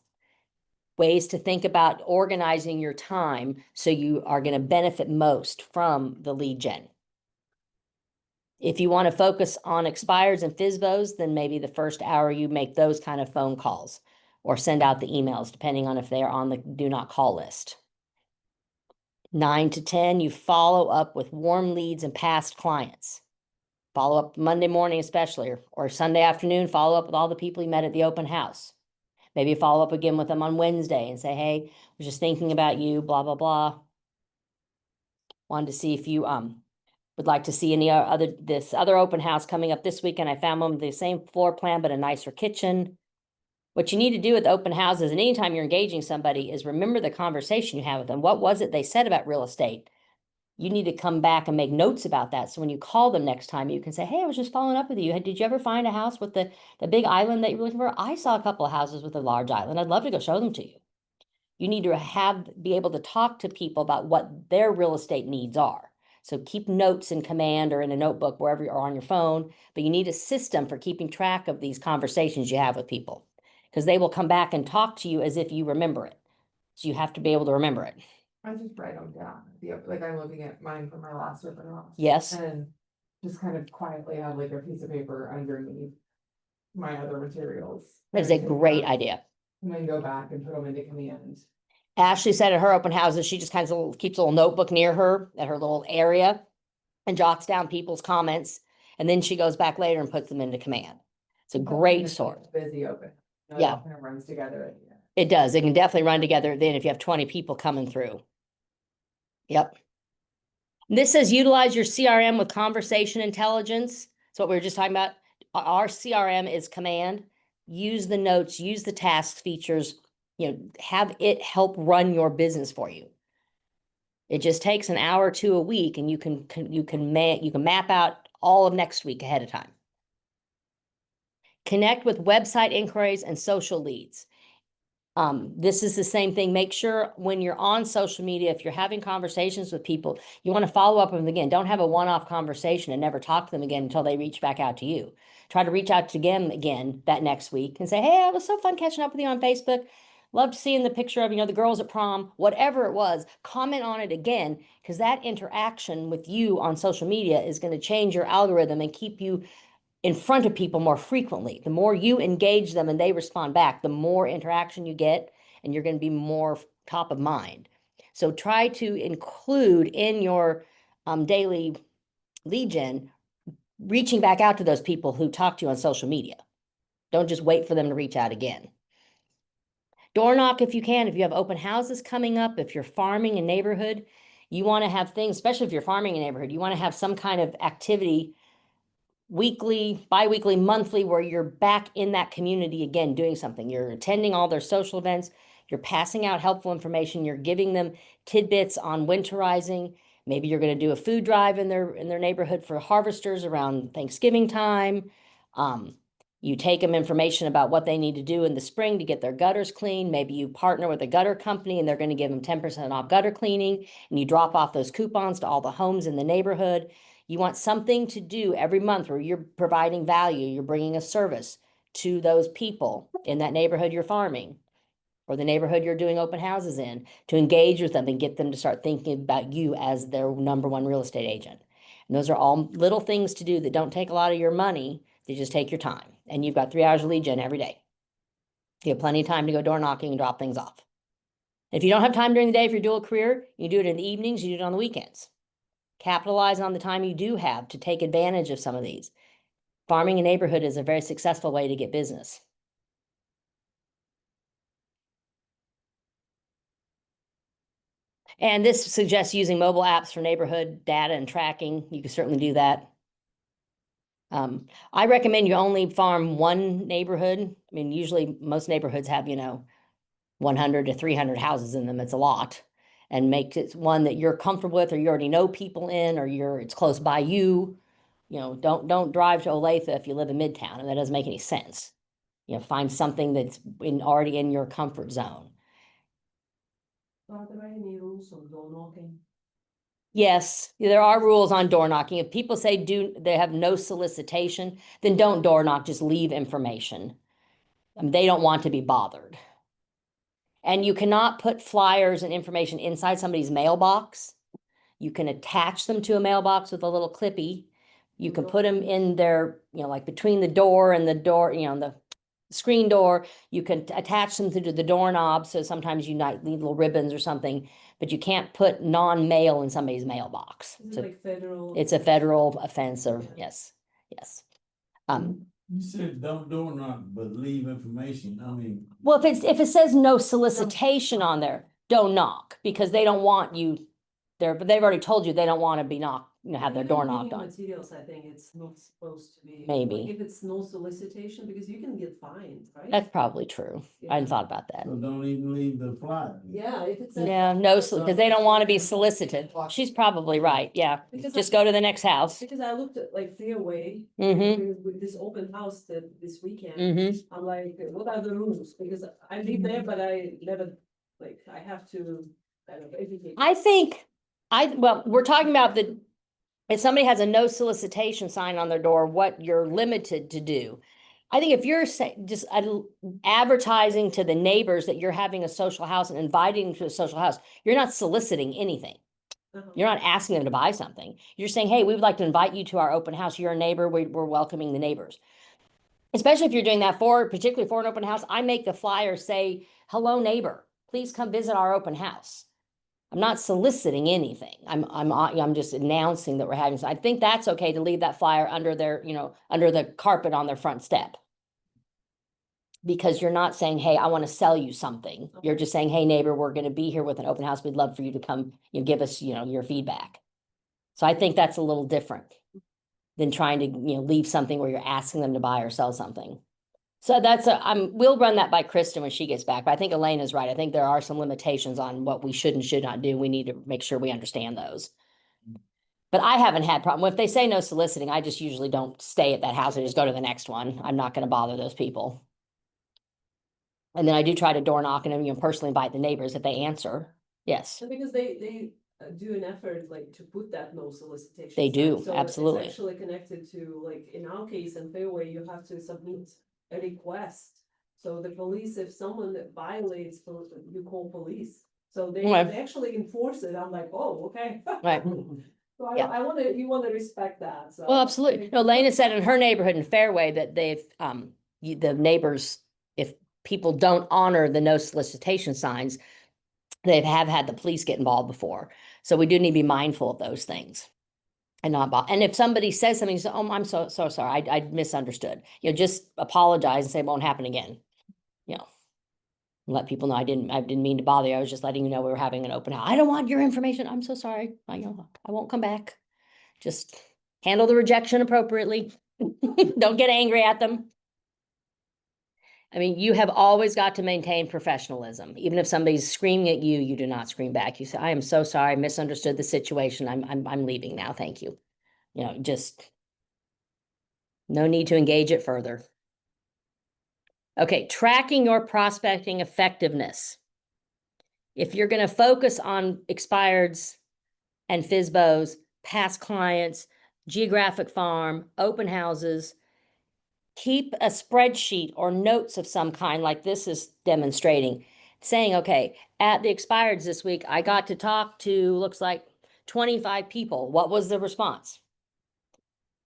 Ways to think about organizing your time so you are going to benefit most from the lead gen. If you want to focus on expires and FSBOs, then maybe the first hour you make those kind of phone calls or send out the emails, depending on if they are on the do not call list. 9 to 10, you follow up with warm leads and past clients. Follow up Monday morning especially, or Sunday afternoon, follow up with all the people you met at the open house. Maybe follow up again with them on Wednesday and say, hey, I was just thinking about you, blah, blah, blah. Wanted to see if you would like to see any this other open house coming up this weekend. I found one with the same floor plan, but a nicer kitchen. What you need to do with open houses, and anytime you're engaging somebody, is remember the conversation you have with them. What was it they said about real estate? You need to come back and make notes about that. So when you call them next time, you can say, hey, I was just following up with you. Did you ever find a house with the big island that you were looking for? I saw a couple of houses with a large island. I'd love to go show them to you. You need to be able to talk to people about what their real estate needs are. So keep notes in command or in a notebook, wherever you are on your phone, but you need a system for keeping track of these conversations you have with people, because they will come back and talk to you as if you remember it. So you have to be able to remember it. I just write them down, like I'm looking at mine from my last open house. Yes. And just kind of quietly have like a piece of paper underneath my other materials. That is a Everything great else, idea. And then go back and put them into command. Ashley said at her open houses, she just kind of keeps a little notebook near her at her little area and jots down people's comments. And then she goes back later and puts them into command. It's a great sort. Busy open. Yeah. Kind of runs together at the end. It does. It can definitely run together then if you have 20 people coming through. Yep. This says utilize your CRM with conversation intelligence. It's what we were just talking about. Our CRM is command. Use the notes, use the tasks features, have it help run your business for you. It just takes an hour or two a week, and you can map out all of next week ahead of time. Connect with website inquiries and social leads. This is the same thing. Make sure when you're on social media, if you're having conversations with people, you want to follow up with them again. Don't have a one-off conversation and never talk to them again until they reach back out to you. Try to reach out to them again that next week and say, hey, it was so fun catching up with you on Facebook. Loved seeing the picture of, the girls at prom, whatever it was. Comment on it again, because that interaction with you on social media is going to change your algorithm and keep you in front of people more frequently. The more you engage them and they respond back, the more interaction you get, and you're going to be more top of mind. So try to include in your daily lead gen, reaching back out to those people who talk to you on social media. Don't just wait for them to reach out again. Door knock if you can. If you have open houses coming up, if you're farming a neighborhood, you want to have things, especially if you're farming a neighborhood, you want to have some kind of activity weekly, bi-weekly, monthly, where you're back in that community again, doing something. You're attending all their social events. You're passing out helpful information. You're giving them tidbits on winterizing. Maybe you're going to do a food drive in their neighborhood for harvesters around Thanksgiving time. You take them information about what they need to do in the spring to get their gutters clean. Maybe you partner with a gutter company and they're going to give them 10% off gutter cleaning, and you drop off those coupons to all the homes in the neighborhood. You want something to do every month where you're providing value, you're bringing a service to those people in that neighborhood you're farming, or the neighborhood you're doing open houses in, to engage with them and get them to start thinking about you as their number one real estate agent. And those are all little things to do that don't take a lot of your money. They just take your time. And you've got 3 hours of lead gen every day. You have plenty of time to go door knocking and drop things off. If you don't have time during the day, if you're dual career, you do it in the evenings, you do it on the weekends. Capitalize on the time you do have to take advantage of some of these. Farming a neighborhood is a very successful way to get business. And this suggests using mobile apps for neighborhood data and tracking. You can certainly do that. I recommend you only farm one neighborhood. I mean, usually most neighborhoods have, 100 to 300 houses in them. It's a lot. And make it one that you're comfortable with, or you already know people in, or it's close by you. Don't drive to Olathe if you live in Midtown, and that doesn't make any sense. Find something that's already in your comfort zone. Are there any rules on door knocking? Yes, there are rules on door knocking. If people say they have no solicitation, then don't door knock, just leave information. They don't want to be bothered. And you cannot put flyers and information inside somebody's mailbox. You can attach them to a mailbox with a little clippy. You can put them in their, like between the door and the door, the screen door. You can attach them to the doorknob, so sometimes you might leave little ribbons or something, but you can't put non-mail in somebody's mailbox. Is it So like federal? it's a federal offense or, Yeah. yes, yes. You said don't door knock, but leave information, I mean. Well, if it says no solicitation on there, don't knock, because they don't want you there, but they've already told you they don't want to be knocked, have their Even door reading knocked on. Materials, I think it's not supposed to be. Maybe. Like, if it's no solicitation, because you can get fined, right? That's probably true. I hadn't Yeah. thought about that. So don't even leave the flyer. Yeah, if it's. a- Yeah, no, because they don't want to be solicited. She's probably right, yeah. Because Just I- go to the next house. Because I looked at like Fairway. Mm-hmm, With this open house that this weekend. mm-hmm. I'm like, what are the rules? Because I live there, but I never, like, I have to, kind of educate. I think, well, we're talking about if somebody has a no solicitation sign on their door, what you're limited to do. I think if you're just advertising to the neighbors that you're having a social house and inviting them to a social house, you're not soliciting anything. Uh-huh. You're not asking them to buy something. You're saying, hey, we would like to invite you to our open house. You're a neighbor. We're welcoming the neighbors. Especially if you're doing that particularly for an open house, I make the flyer say, hello, neighbor, please come visit our open house. I'm not soliciting anything. I'm just announcing that we're having, so I think that's okay to leave that flyer under their, under the carpet on their front step. Because you're not saying, hey, I want to sell you something. You're just saying, hey, neighbor, we're going to be here with an open house. We'd love for you to come, give us, your feedback. So I think that's a little different than trying to, leave something where you're asking them to buy or sell something. So we'll run that by Kristen when she gets back, but I think Elaine is right. I think there are some limitations on what we should and should not do. We need to make sure we understand those. But I haven't had problem. If they say no soliciting, I just usually don't stay at that house. I just go to the next one. I'm not going to bother those people. And then I do try to door knock and, personally invite the neighbors if they answer. Yes. So because they do an effort like to put that no solicitation. They sign. do, So absolutely. It's actually connected to, like, in our case in Fairway, you have to submit a request. So the police, if someone that violates, you call police. So they Okay. actually enforce it. I'm like, oh, okay. Right. So Yeah. you wanna respect that, so. Well, absolutely. No, Lena said in her neighborhood in Fairway that they've, the neighbors, if people don't honor the no solicitation signs, they have had the police get involved before. So we do need to be mindful of those things. And and if somebody says something, say, oh, I'm so sorry, I misunderstood. Just apologize and say it won't happen again. Let people know I didn't mean to bother you. I was just letting you know we were having an open house. I don't want your information. I'm so sorry. I won't come back. Just handle the rejection appropriately. Don't get angry at them. I mean, you have always got to maintain professionalism. Even if somebody's screaming at you, you do not scream back. You say, I am so sorry, I misunderstood the situation. I'm leaving now. Thank you. Just no need to engage it further. Okay, tracking your prospecting effectiveness. If you're going to focus on expireds and FSBOs, past clients, geographic farm, open houses, keep a spreadsheet or notes of some kind like this is demonstrating, saying, okay, at the expireds this week, I got to talk to, looks like 25 people. What was the response?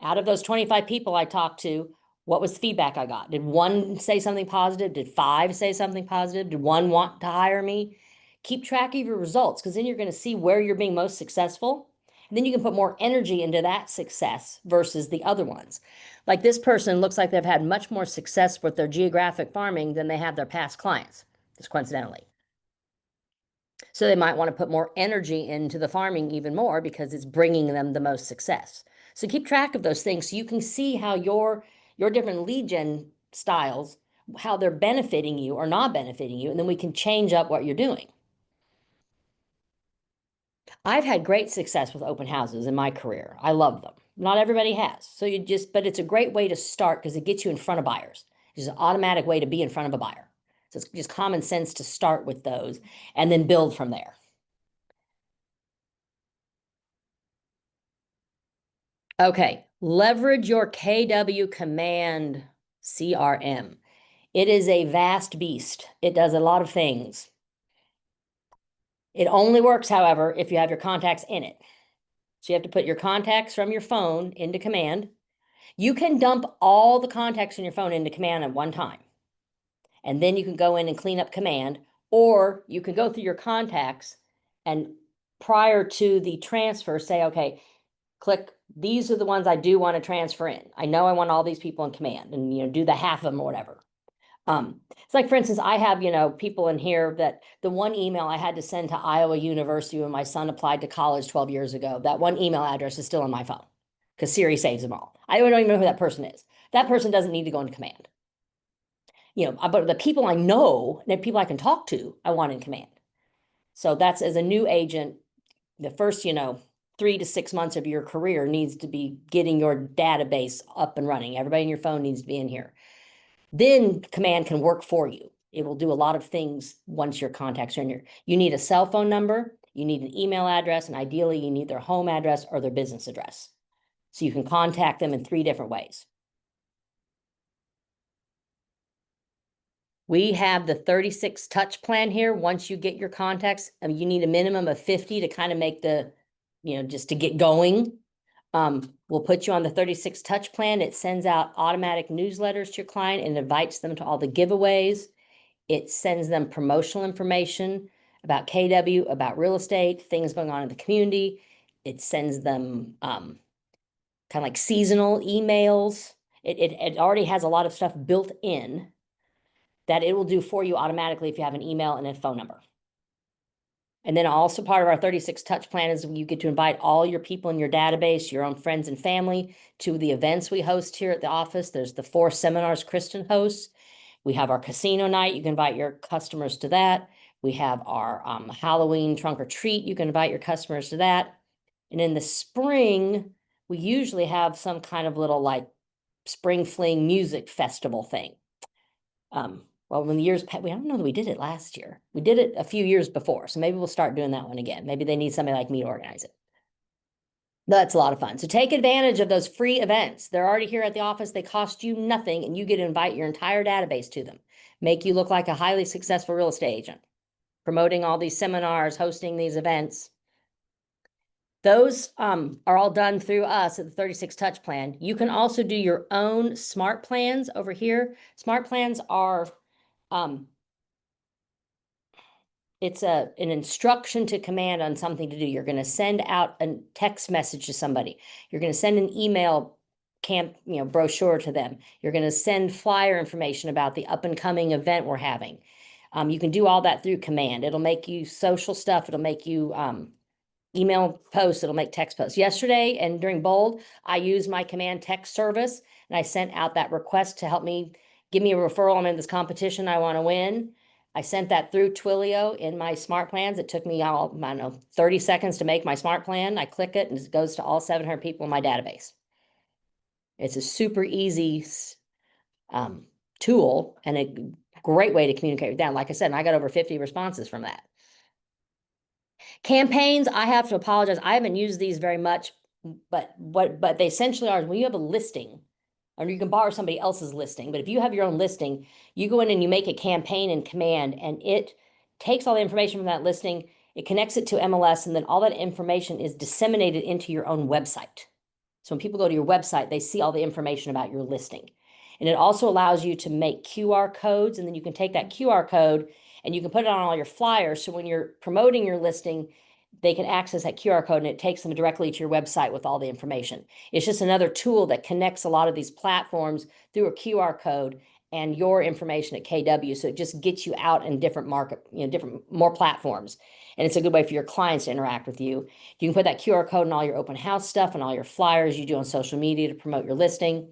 Out of those 25 people I talked to, what was the feedback I got? Did one say something positive? Did 5 say something positive? Did 1 want to hire me? Keep track of your results, because then you're going to see where you're being most successful. And then you can put more energy into that success versus the other ones. Like this person looks like they've had much more success with their geographic farming than they have their past clients, just coincidentally. So they might want to put more energy into the farming even more because it's bringing them the most success. So keep track of those things so you can see how your different lead gen styles, how they're benefiting you or not benefiting you, and then we can change up what you're doing. I've had great success with open houses in my career. I love them. Not everybody has. So but it's a great way to start because it gets you in front of buyers. It's an automatic way to be in front of a buyer. So it's just common sense to start with those and then build from there. Okay, leverage your KW Command CRM. It is a vast beast. It does a lot of things. It only works, however, if you have your contacts in it. So you have to put your contacts from your phone into Command. You can dump all the contacts in your phone into Command at one time. And then you can go in and clean up command, or you can go through your contacts and prior to the transfer, say, okay, click, these are the ones I do want to transfer in. I know I want all these people in command and, do the half of them or whatever. It's like, for instance, I have, people in here that the one email I had to send to Iowa University when my son applied to college 12 years ago, that one email address is still on my phone because Siri saves them all. I don't even know who that person is. That person doesn't need to go into command. But the people I know, the people I can talk to, I want in command. So that's, as a new agent, the first, 3 to 6 months of your career needs to be getting your database up and running. Everybody in your phone needs to be in here. Then command can work for you. It will do a lot of things once your contacts are in here. You need a cell phone number, you need an email address, and ideally you need their home address or their business address. So you can contact them in 3 different ways. We have the 36 touch plan here. Once you get your contacts, you need a minimum of 50 to kind of make the, just to get going. We'll put you on the 36 touch plan. It sends out automatic newsletters to your client and invites them to all the giveaways. It sends them promotional information about KW, about real estate, things going on in the community. It sends them kind of like seasonal emails. It already has a lot of stuff built in that it will do for you automatically if you have an email and a phone number. And then also part of our 36 touch plan is you get to invite all your people in your database, your own friends and family, to the events we host here at the office. There's the 4 seminars Kristen hosts. We have our casino night. You can invite your customers to that. We have our Halloween trunk or treat. You can invite your customers to that. And in the spring, we usually have some kind of little like spring fling music festival thing. Well, when the years passed, I don't know that we did it last year. We did it a few years before, so maybe we'll start doing that one again. Maybe they need somebody like me to organize it. That's a lot of fun. So take advantage of those free events. They're already here at the office. They cost you nothing, and you get to invite your entire database to them. Make you look like a highly successful real estate agent, promoting all these seminars, hosting these events. Those are all done through us at the 36 touch plan. You can also do your own smart plans over here. Smart plans are it's an instruction to command on something to do. You're going to send out a text message to somebody. You're going to send an email brochure to them. You're going to send flyer information about the up and coming event we're having. You can do all that through command. It'll make you social stuff. It'll make you email posts. It'll make text posts. Yesterday and during Bold, I used my command text service and I sent out that request to help me give me a referral. I'm in this competition I want to win. I sent that through Twilio in my smart plans. It took me, 30 seconds to make my smart plan. I click it and it goes to all 700 people in my database. It's a super easy tool and a great way to communicate with them. Like I said, I got over 50 responses from that. Campaigns, I have to apologize. I haven't used these very much, but they essentially are when you have a listing, or you can borrow somebody else's listing. But if you have your own listing, you go in and you make a campaign in command, and it takes all the information from that listing, it connects it to MLS, and then all that information is disseminated into your own website. So when people go to your website, they see all the information about your listing. And it also allows you to make QR codes, and then you can take that QR code and you can put it on all your flyers. So when you're promoting your listing, they can access that QR code and it takes them directly to your website with all the information. It's just another tool that connects a lot of these platforms through a QR code and your information at KW. So it just gets you out in different more platforms. And it's a good way for your clients to interact with you. You can put that QR code in all your open house stuff and all your flyers you do on social media to promote your listing.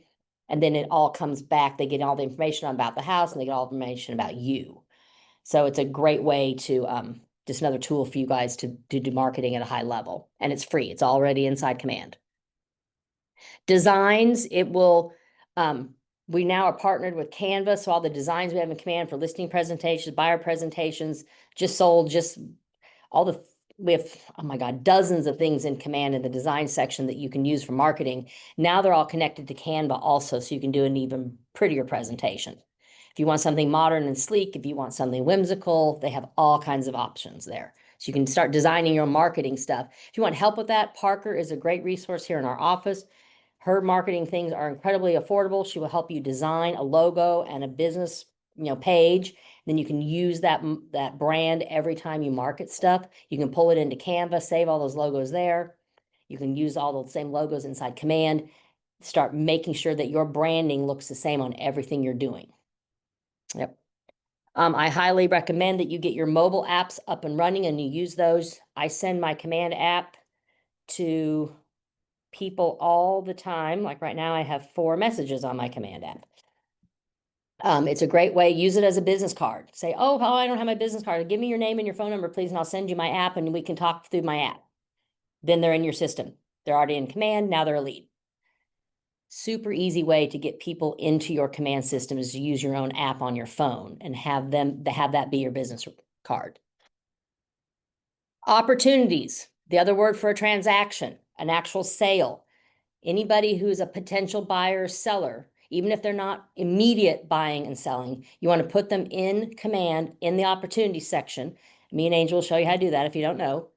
And then it all comes back. They get all the information about the house and they get all the information about you. So it's a great way to, just another tool for you guys to do marketing at a high level. And it's free. It's already inside command. Designs, it will, we now are partnered with Canva. So all the designs we have in command for listing presentations, buyer presentations, we have, oh my God, dozens of things in command in the design section that you can use for marketing. Now they're all connected to Canva also, so you can do an even prettier presentation. If you want something modern and sleek, if you want something whimsical, they have all kinds of options there. So you can start designing your own marketing stuff. If you want help with that, Parker is a great resource here in our office. Her marketing things are incredibly affordable. She will help you design a logo and a business, page. Then you can use that brand every time you market stuff. You can pull it into Canva, save all those logos there. You can use all the same logos inside Command. Start making sure that your branding looks the same on everything you're doing. Yep. I highly recommend that you get your mobile apps up and running and you use those. I send my Command app to people all the time. Like right now, I have 4 messages on my Command app. It's a great way. Use it as a business card. Say, oh, I don't have my business card. Give me your name and your phone number, please, and I'll send you my app and we can talk through my app. Then they're in your system. They're already in Command. Now they're a lead. Super easy way to get people into your Command system is to use your own app on your phone and have that be your business card. Opportunities, the other word for a transaction, an actual sale. Anybody who's a potential buyer or seller, even if they're not immediate buying and selling, you want to put them in Command in the opportunity section. Me and Angel will show you how to do that if you don't know.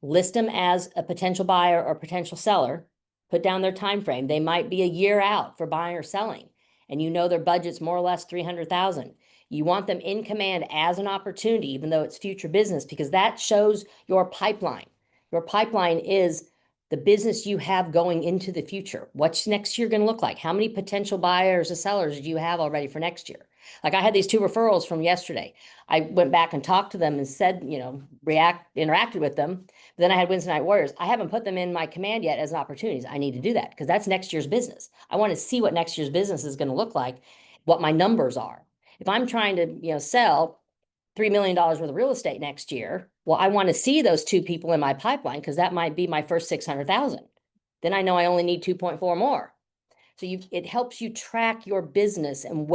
List them as a potential buyer or potential seller. Put down their time frame. They might be a year out for buying or selling, and you know their budget's more or less $300,000. You want them in Command as an opportunity, even though it's future business, because that shows your pipeline. Your pipeline is the business you have going into the future. What's next year going to look like? How many potential buyers or sellers do you have already for next year? Like I had these 2 referrals from yesterday. I went back and talked to them and said, interacted with them. Then I had Wednesday Night Warriors. I haven't put them in my Command yet as opportunities. I need to do that because that's next year's business. I want to see what next year's business is going to look like, what my numbers are. If I'm trying to, sell $3 million worth of real estate next year, well, I want to see those 2 people in my pipeline because that might be my first 600,000. Then I know I only need 2.4 more. So it helps you track your business and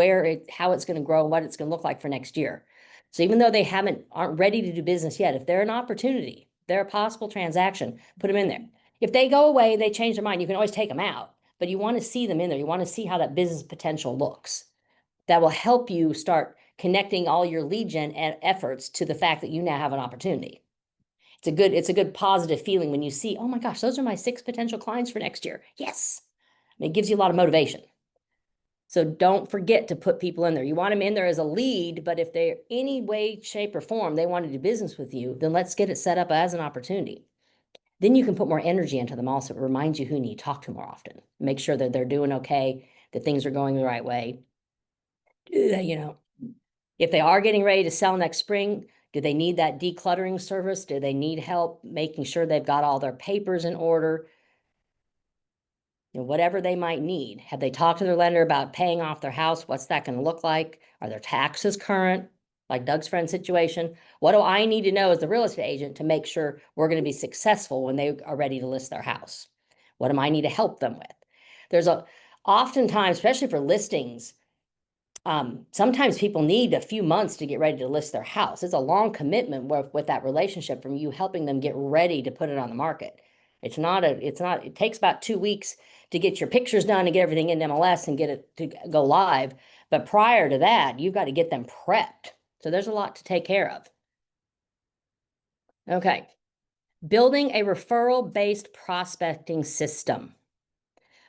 how it's going to grow and what it's going to look like for next year. So even though they aren't ready to do business yet, if they're an opportunity, they're a possible transaction, put them in there. If they go away, they change their mind, you can always take them out, but you want to see them in there. You want to see how that business potential looks. That will help you start connecting all your lead gen efforts to the fact that you now have an opportunity. It's a good positive feeling when you see, oh my gosh, those are my 6 potential clients for next year. Yes. It gives you a lot of motivation. So don't forget to put people in there. You want them in there as a lead, but if they're any way, shape, or form, they want to do business with you, then let's get it set up as an opportunity. Then you can put more energy into them also. It reminds you who you need to talk to more often. Make sure that they're doing okay, that things are going the right way. If they are getting ready to sell next spring, do they need that decluttering service? Do they need help making sure they've got all their papers in order? Whatever they might need. Have they talked to their lender about paying off their house? What's that going to look like? Are their taxes current? Like Doug's friend situation. What do I need to know as the real estate agent to make sure we're going to be successful when they are ready to list their house? What do I need to help them with? Oftentimes, especially for listings, sometimes people need a few months to get ready to list their house. It's a long commitment with that relationship from you helping them get ready to put it on the market. It takes about 2 weeks to get your pictures done and get everything in MLS and get it to go live. But prior to that, you've got to get them prepped. So there's a lot to take care of. Okay. Building a referral-based prospecting system.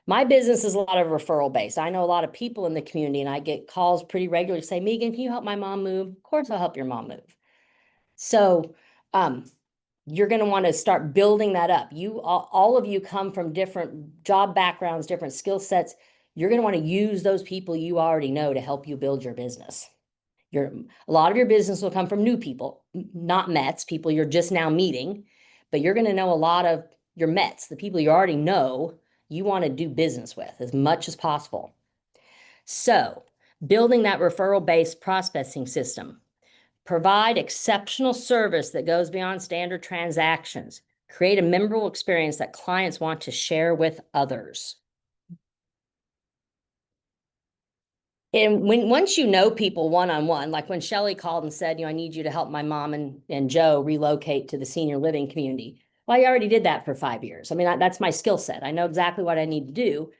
My business is a lot of referral-based. I know a lot of people in the community, and I get calls pretty regularly say, Megan, can you help my mom move? Of course, I'll help your mom move. So you're going to want to start building that up. All of you come from different job backgrounds, different skill sets. You're going to want to use those people you already know to help you build your business. A lot of your business will come from new people, not Mets, people you're just now meeting, but you're going to know a lot of your Mets, the people you already know you want to do business with as much as possible. So building that referral-based prospecting system. Provide exceptional service that goes beyond standard transactions. Create a memorable experience that clients want to share with others. And once you know people one-on-one, like when Shelly called and said, I need you to help my mom and Joe relocate to the senior living community. Well, I already did that for 5 years. I mean, that's my skill set. I know exactly what I need to do.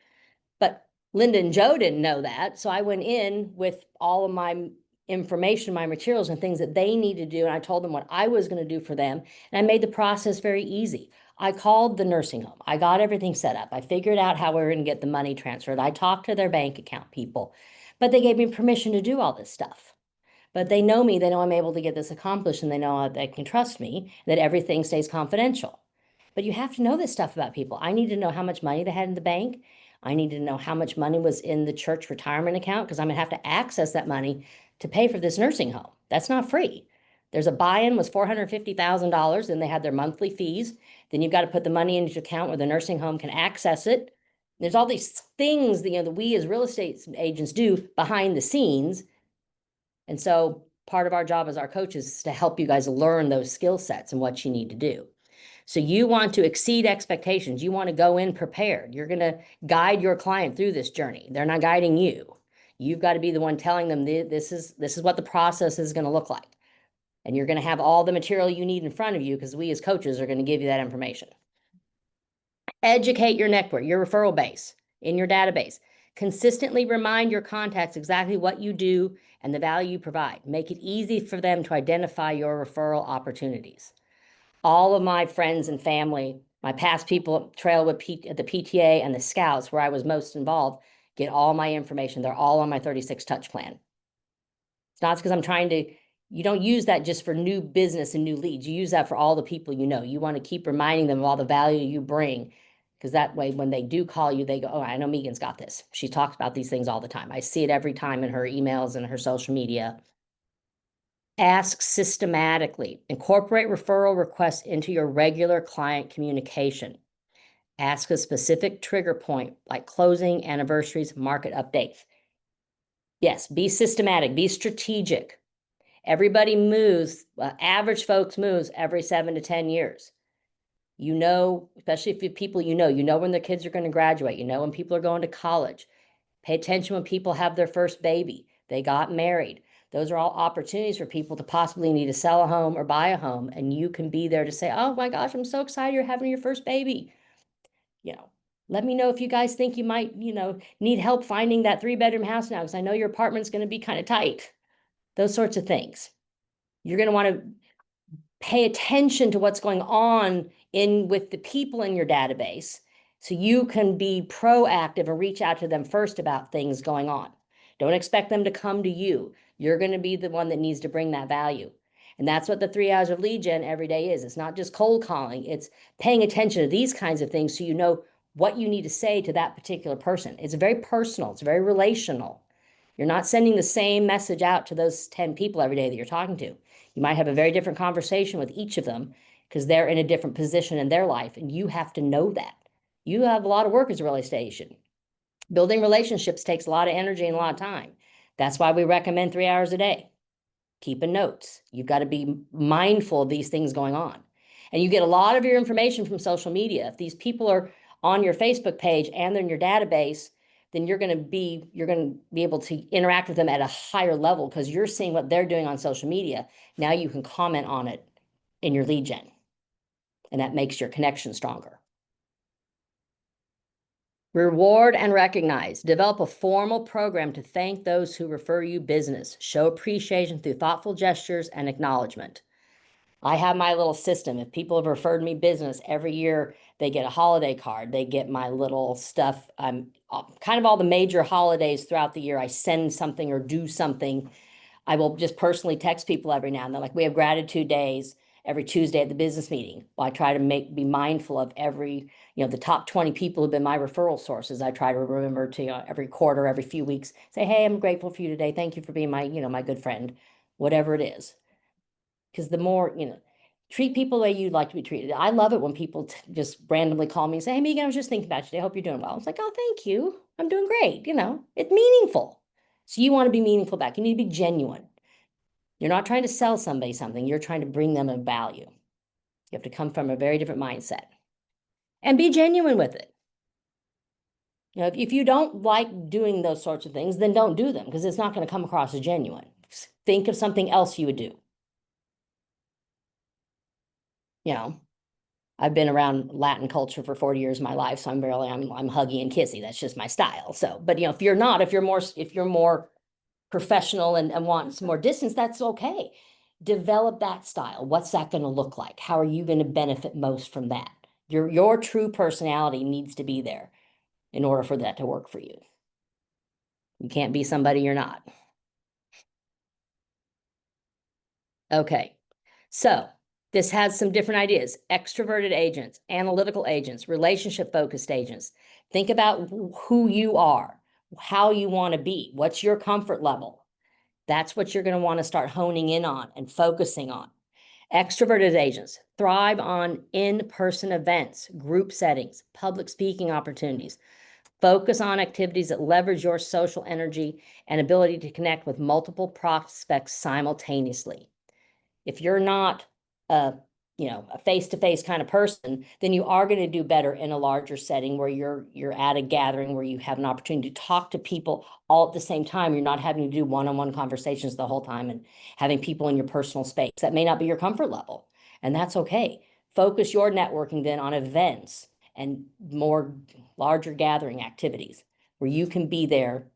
But Linda and Joe didn't know that. So I went in with all of my information, my materials and things that they need to do. And I told them what I was going to do for them. And I made the process very easy. I called the nursing home. I got everything set up. I figured out how we were going to get the money transferred. I talked to their bank account people, but they gave me permission to do all this stuff. But they know me, they know I'm able to get this accomplished, and they know they can trust me, that everything stays confidential. But you have to know this stuff about people. I need to know how much money they had in the bank. I need to know how much money was in the church retirement account, because I'm gonna have to access that money to pay for this nursing home. That's not free. There's a buy-in was $450,000, and they had their monthly fees. Then you've got to put the money into an account where the nursing home can access it. There's all these things that, that we as real estate agents do behind the scenes. And so part of our job as our coaches is to help you guys learn those skill sets and what you need to do. So you want to exceed expectations. You want to go in prepared. You're going to guide your client through this journey. They're not guiding you. You've got to be the one telling them this is what the process is going to look like. And you're going to have all the material you need in front of you, because we as coaches are going to give you that information. Educate your network, your referral base in your database. Consistently remind your contacts exactly what you do and the value you provide. Make it easy for them to identify your referral opportunities. All of my friends and family, my past people trail with the PTA and the Scouts, where I was most involved, get all my information. They're all on my 36 touch plan. It's not because I'm trying to, you don't use that just for new business and new leads. You use that for all the people you know. You want to keep reminding them of all the value you bring, because that way when they do call you, they go, oh, I know Megan's got this. She talks about these things all the time. I see it every time in her emails and her social media. Ask systematically. Incorporate referral requests into your regular client communication. Ask a specific trigger point, like closing, anniversaries, market updates. Yes, be systematic, be strategic. Everybody moves, average folks moves every 7 to 10 years. You know, especially if you people you know when their kids are going to graduate, you know when people are going to college. Pay attention when people have their first baby, they got married. Those are all opportunities for people to possibly need to sell a home or buy a home, and you can be there to say, oh my gosh, I'm so excited you're having your first baby. Let me know if you guys think you might, need help finding that 3-bedroom house now, because I know your apartment's going to be kind of tight. Those sorts of things. You're going to want to pay attention to what's going on with the people in your database, so you can be proactive and reach out to them first about things going on. Don't expect them to come to you. You're going to be the one that needs to bring that value. And that's what the 3 hours of lead gen every day is. It's not just cold calling. It's paying attention to these kinds of things so you know what you need to say to that particular person. It's very personal. It's very relational. You're not sending the same message out to those 10 people every day that you're talking to. You might have a very different conversation with each of them because they're in a different position in their life, and you have to know that. You have a lot of work as a real estate agent. Building relationships takes a lot of energy and a lot of time. That's why we recommend 3 hours a day. Keeping notes. You've got to be mindful of these things going on. And you get a lot of your information from social media. If these people are on your Facebook page and they're in your database, then you're going to be able to interact with them at a higher level because you're seeing what they're doing on social media. Now you can comment on it in your lead gen, and that makes your connection stronger. Reward and recognize. Develop a formal program to thank those who refer you business. Show appreciation through thoughtful gestures and acknowledgement. I have my little system. If people have referred me business, every year they get a holiday card. They get my little stuff. Kind of all the major holidays throughout the year, I send something or do something. I will just personally text people every now and then. Like, we have gratitude days every Tuesday at the business meeting. Well, I try to be mindful of every, the top 20 people who've been my referral sources. I try to remember to every quarter, every few weeks, say, hey, I'm grateful for you today. Thank you for being my, my good friend, whatever it is. Because the more, treat people the way you'd like to be treated. I love it when people just randomly call me and say, hey, Megan, I was just thinking about you today. I hope you're doing well. I was like, oh, thank you. I'm doing great. It's meaningful. So you want to be meaningful back. You need to be genuine. You're not trying to sell somebody something. You're trying to bring them a value. You have to come from a very different mindset and be genuine with it. If you don't like doing those sorts of things, then don't do them, because it's not going to come across as genuine. Think of something else you would do. I've been around Latin culture for 40 years of my life, so I'm huggy and kissy. That's just my style. So, but if you're more professional and want some more distance, that's okay. Develop that style. What's that going to look like? How are you going to benefit most from that? Your true personality needs to be there in order for that to work for you. You can't be somebody you're not. Okay, so this has some different ideas. Extroverted agents, analytical agents, relationship-focused agents. Think about who you are, how you want to be, what's your comfort level. That's what you're going to want to start honing in on and focusing on. Extroverted agents thrive on in-person events, group settings, public speaking opportunities. Focus on activities that leverage your social energy and ability to connect with multiple prospects simultaneously. If you're not a face-to-face kind of person, then you are going to do better in a larger setting where you're at a gathering where you have an opportunity to talk to people all at the same time. You're not having to do one-on-one conversations the whole time and having people in your personal space. That may not be your comfort level, and that's okay. Focus your networking then on events and more larger gathering activities where you can be there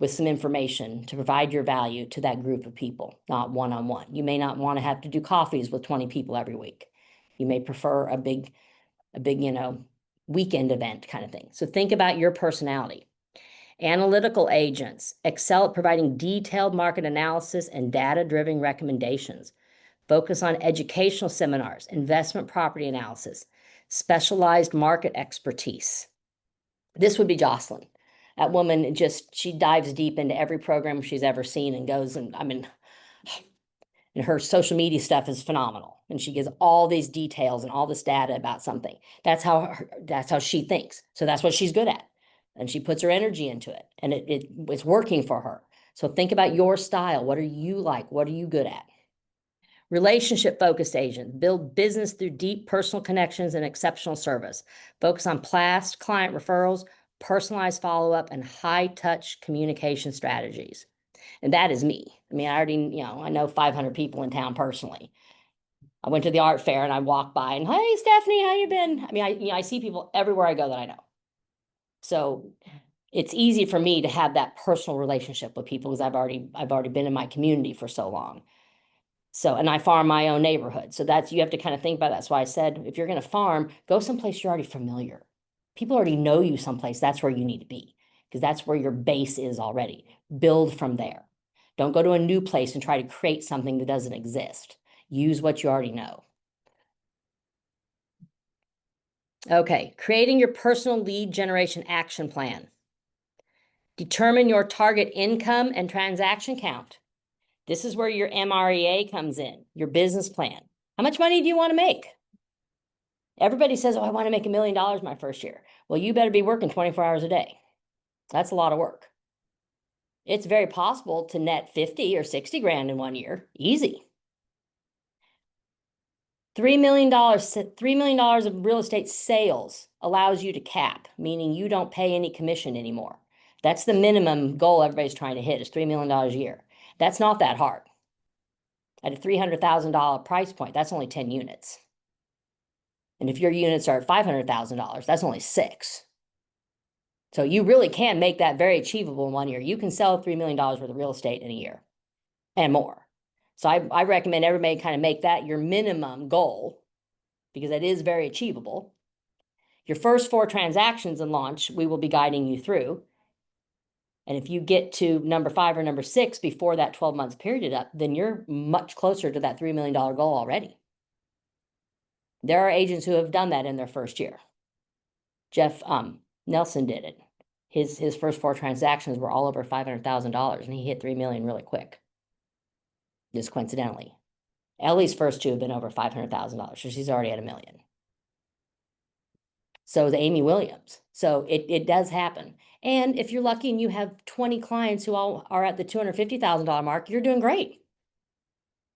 with some information to provide your value to that group of people, not one-on-one. You may not want to have to do coffees with 20 people every week. You may prefer a big, weekend event kind of thing. So think about your personality. Analytical agents excel at providing detailed market analysis and data-driven recommendations. Focus on educational seminars, investment property analysis, specialized market expertise. This would be Jocelyn. That woman she dives deep into every program she's ever seen and goes, and and her social media stuff is phenomenal. And she gives all these details and all this data about something. That's how she thinks. So that's what she's good at. And she puts her energy into it, and it's working for her. So think about your style. What are you like? What are you good at? Relationship-focused agent, build business through deep personal connections and exceptional service. Focus on past client referrals, personalized follow-up, and high-touch communication strategies. And that is me. I mean, I already, I know 500 people in town personally. I went to the art fair and I walked by and, hey, Stephanie, how you been? I mean, I see people everywhere I go that I know. So it's easy for me to have that personal relationship with people because I've already been in my community for so long. So, and I farm my own neighborhood. So you have to kind of think about that. That's why I said, if you're going to farm, go someplace you're already familiar. People already know you someplace. That's where you need to be because that's where your base is already. Build from there. Don't go to a new place and try to create something that doesn't exist. Use what you already know. Okay, creating your personal lead generation action plan. Determine your target income and transaction count. This is where your MREA comes in, your business plan. How much money do you want to make? Everybody says, oh, I want to make $1 million my first year. Well, you better be working 24 hours a day. That's a lot of work. It's very possible to net 50 or 60 grand in 1 year. Easy. $3 million of real estate sales allows you to cap, meaning you don't pay any commission anymore. That's the minimum goal everybody's trying to hit is $3 million a year. That's not that hard. At a $300,000 price point, that's only 10 units. And if your units are at $500,000, that's only 6. So you really can make that very achievable in 1 year. You can sell $3 million worth of real estate in a year and more. So I recommend everybody kind of make that your minimum goal because it is very achievable. Your first 4 transactions in launch, we will be guiding you through. And if you get to number 5 or number 6 before that 12 months period is up, then you're much closer to that $3 million goal already. There are agents who have done that in their first year. Jeff Nelson did it. His first 4 transactions were all over $500,000 and he hit 3 million really quick. Just coincidentally. Ellie's first 2 have been over $500,000, so she's already at $1 million. So is Amy Williams. So it does happen. And if you're lucky and you have 20 clients who all are at the $250,000 mark, you're doing great.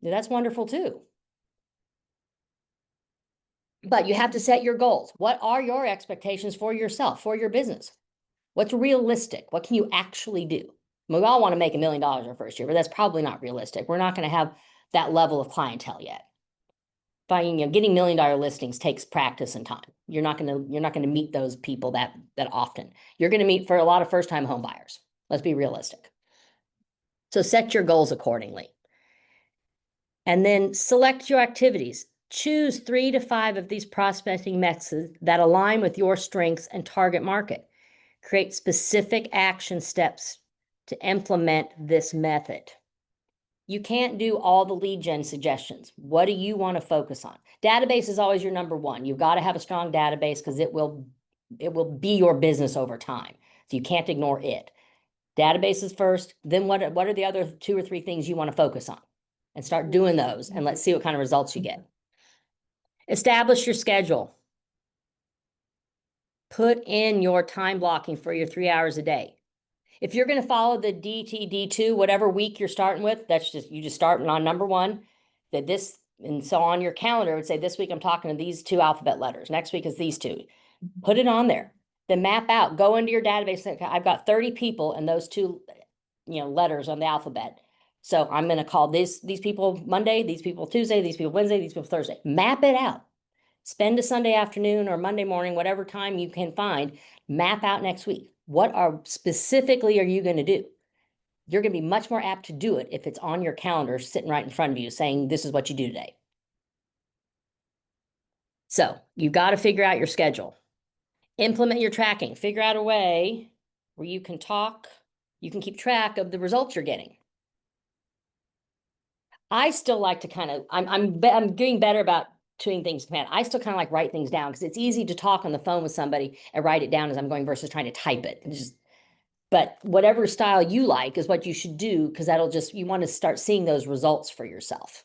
That's wonderful too. But you have to set your goals. What are your expectations for yourself, for your business? What's realistic? What can you actually do? We all want to make $1 million our first year, but that's probably not realistic. We're not going to have that level of clientele yet. Getting $1 million listings takes practice and time. You're not going to meet those people that often. You're going to meet for a lot of first-time home buyers. Let's be realistic. So set your goals accordingly. And then select your activities. Choose 3 to 5 of these prospecting methods that align with your strengths and target market. Create specific action steps to implement this method. You can't do all the lead gen suggestions. What do you want to focus on? Database is always your number one. You've got to have a strong database because it will be your business over time. So you can't ignore it. Database is first, then what are the other 2 or 3 things you want to focus on? And start doing those, and let's see what kind of results you get. Establish your schedule. Put in your time blocking for your 3 hours a day. If you're going to follow the DTD2, whatever week you're starting with, you just starting on number 1, and so on your calendar, it would say this week I'm talking to these 2 alphabet letters. Next week is these 2. Put it on there. Then map out, go into your database. And I've got 30 people and those 2, letters on the alphabet. So I'm going to call these people Monday, these people Tuesday, these people Wednesday, these people Thursday. Map it out. Spend a Sunday afternoon or Monday morning, whatever time you can find, map out next week. What specifically are you going to do? You're going to be much more apt to do it if it's on your calendar sitting right in front of you saying, this is what you do today. So you've got to figure out your schedule. Implement your tracking. Figure out a way where you can keep track of the results you're getting. I still like to I'm getting better about doing things, man. I still kind of like write things down because it's easy to talk on the phone with somebody and write it down as I'm going versus trying to type it. But whatever style you like is what you should do because you want to start seeing those results for yourself.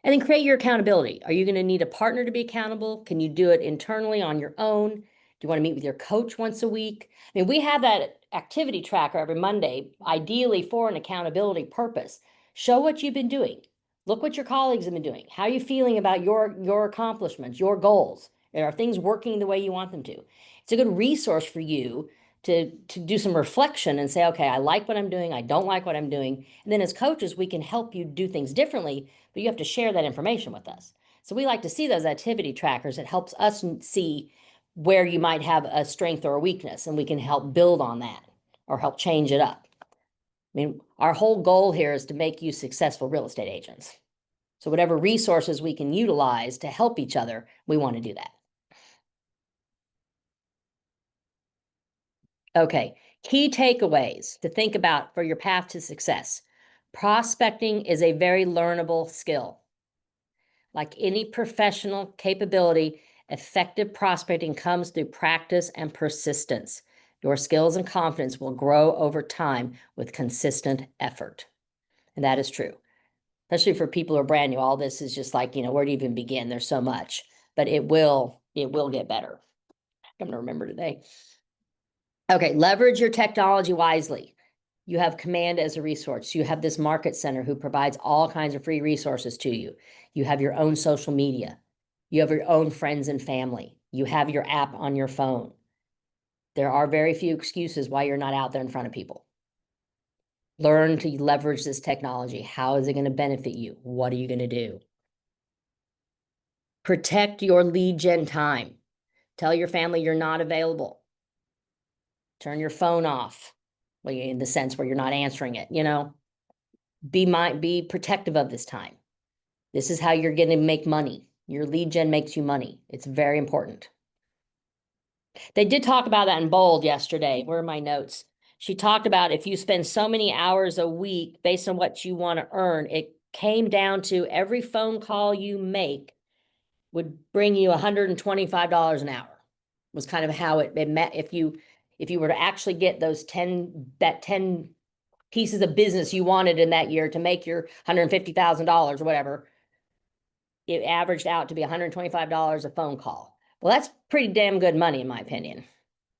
And then create your accountability. Are you going to need a partner to be accountable? Can you do it internally on your own? Do you want to meet with your coach once a week? I mean, we have that activity tracker every Monday, ideally for an accountability purpose. Show what you've been doing. Look what your colleagues have been doing. How are you feeling about your accomplishments, your goals? Are things working the way you want them to? It's a good resource for you to do some reflection and say, okay, I like what I'm doing. I don't like what I'm doing. And then as coaches, we can help you do things differently, but you have to share that information with us. So we like to see those activity trackers. It helps us see where you might have a strength or a weakness, and we can help build on that or help change it up. I mean, our whole goal here is to make you successful real estate agents. So whatever resources we can utilize to help each other, we want to do that. Okay, key takeaways to think about for your path to success. Prospecting is a very learnable skill. Like any professional capability, effective prospecting comes through practice and persistence. Your skills and confidence will grow over time with consistent effort. And that is true. Especially for people who are brand new. All this is just like, where to even begin? There's so much, but it will get better. I'm going to remember today. Okay, leverage your technology wisely. You have Command as a resource. You have this market center who provides all kinds of free resources to you. You have your own social media. You have your own friends and family. You have your app on your phone. There are very few excuses why you're not out there in front of people. Learn to leverage this technology. How is it going to benefit you? What are you going to do? Protect your lead gen time. Tell your family you're not available. Turn your phone off. Well, in the sense where you're not answering it, Be protective of this time. This is how you're going to make money. Your lead gen makes you money. It's very important. They did talk about that in bold yesterday. Where are my notes? She talked about if you spend so many hours a week based on what you want to earn, it came down to every phone call you make would bring you $125 an hour. Was kind of how it met. If you were to actually get those 10 pieces of business you wanted in that year to make your $150,000 or whatever, it averaged out to be $125 a phone call. Well, that's pretty damn good money in my opinion.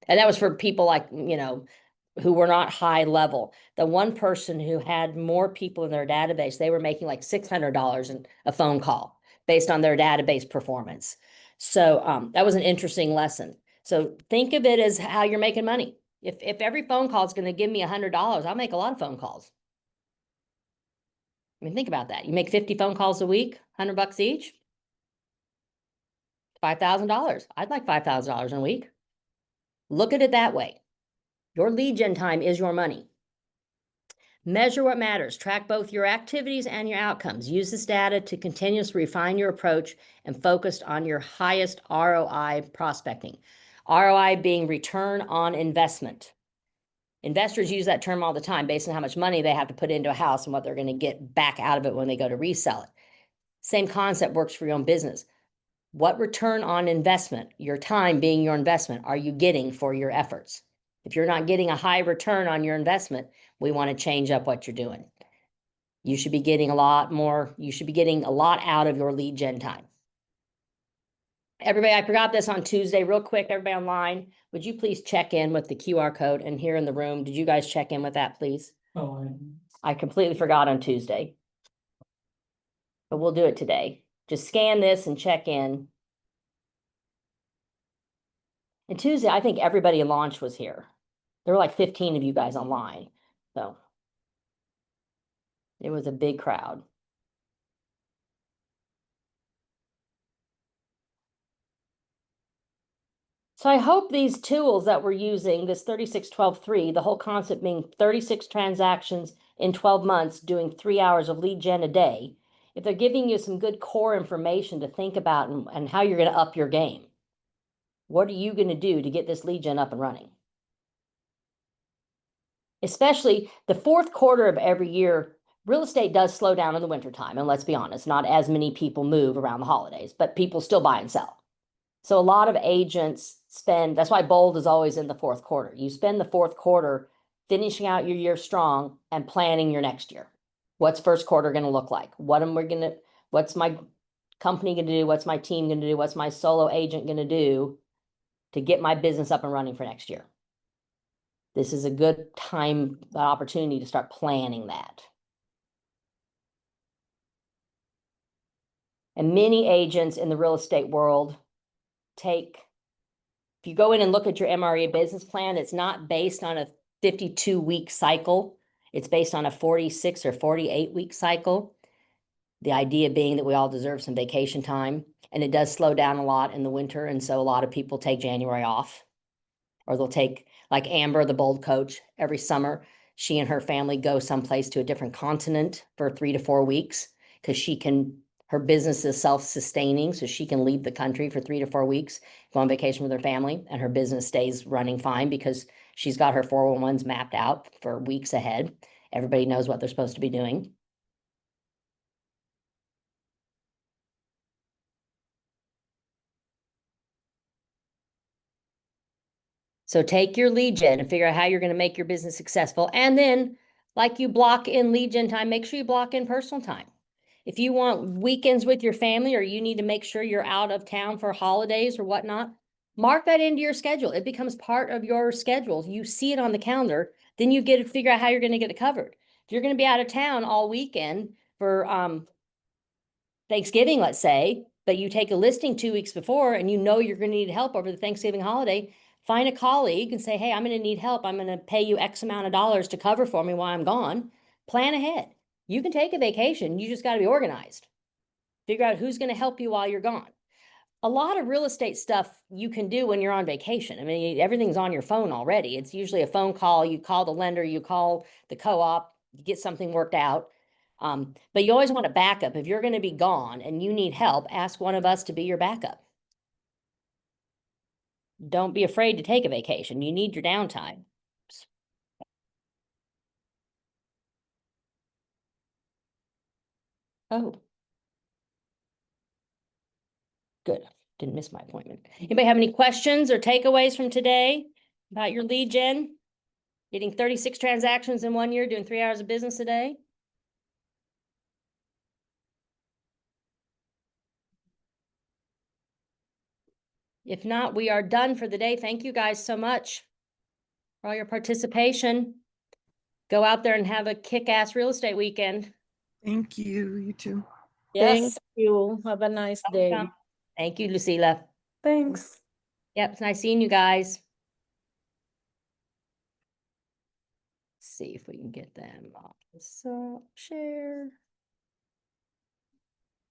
And that was for people like, who were not high level. The one person who had more people in their database, they were making like $600 in a phone call based on their database performance. So that was an interesting lesson. So think of it as how you're making money. If every phone call is going to give me $100, I'll make a lot of phone calls. I mean, think about that. You make 50 phone calls a week, $100 each. $5,000. I'd like $5,000 in a week. Look at it that way. Your lead gen time is your money. Measure what matters. Track both your activities and your outcomes. Use this data to continuously refine your approach and focus on your highest ROI prospecting. ROI being return on investment. Investors use that term all the time based on how much money they have to put into a house and what they're going to get back out of it when they go to resell it. Same concept works for your own business. What return on investment, your time being your investment, are you getting for your efforts? If you're not getting a high return on your investment, we want to change up what you're doing. You should be getting a lot more, you should be getting a lot out of your lead gen time. Everybody, I forgot this on Tuesday, real quick, everybody online, would you please check in with the QR code? And here in the room, did you guys check in with that, please? Oh, I completely forgot on Tuesday. But we'll do it today. Just scan this and check in. And Tuesday, I think everybody in launch was here. There were like 15 of you guys online, so. It was a big crowd. So I hope these tools that we're using, this 36-12-3, the whole concept being 36 transactions in 12 months, doing 3 hours of lead gen a day, if they're giving you some good core information to think about and how you're going to up your game. What are you going to do to get this lead gen up and running? Especially the fourth quarter of every year, real estate does slow down in the wintertime. And let's be honest, not as many people move around the holidays, but people still buy and sell. So a lot of agents spend, that's why Bold is always in the fourth quarter. You spend the fourth quarter finishing out your year strong and planning your next year. What's first quarter going to look like? What's my company going to do? What's my team going to do? What's my solo agent going to do to get my business up and running for next year? This is a good time, opportunity to start planning that. And many agents in the real estate world if you go in and look at your MREA business plan, it's not based on a 52-week cycle. It's based on a 46 or 48-week cycle. The idea being that we all deserve some vacation time, and it does slow down a lot in the winter. And so a lot of people take January off, or they'll take, like Amber, the Bold coach, every summer, she and her family go someplace to a different continent for 3 to 4 weeks because her business is self-sustaining, so she can leave the country for 3 to 4 weeks, go on vacation with her family, and her business stays running fine because she's got her 401s mapped out for weeks ahead. Everybody knows what they're supposed to be doing. So take your lead gen and figure out how you're going to make your business successful. And then, like you block in lead gen time, make sure you block in personal time. If you want weekends with your family, or you need to make sure you're out of town for holidays or whatnot, mark that into your schedule. It becomes part of your schedule. You see it on the calendar, then you get to figure out how you're going to get it covered. If you're going to be out of town all weekend for Thanksgiving, let's say, but you take a listing 2 weeks before and you know you're going to need help over the Thanksgiving holiday, find a colleague and say, hey, I'm going to need help. I'm going to pay you X amount of dollars to cover for me while I'm gone. Plan ahead. You can take a vacation. You just got to be organized. Figure out who's going to help you while you're gone. A lot of real estate stuff you can do when you're on vacation. I mean, everything's on your phone already. It's usually a phone call. You call the lender, you call the co-op, you get something worked out. But you always want a backup. If you're going to be gone and you need help, ask one of us to be your backup. Don't be afraid to take a vacation. You need your downtime. Oh. Good. Didn't miss my appointment. Anybody have any questions or takeaways from today about your lead gen? Getting 36 transactions in 1 year, doing 3 hours of business a day? If not, we are done for the day. Thank you guys so much for all your participation. Go out there and have a kick-ass real estate weekend. Thank you. You too. Yes. Thank you. Have a nice day. Welcome. Thank you, Lucila. Thanks. Yep, it's nice seeing you guys. See if we can get them off. So share.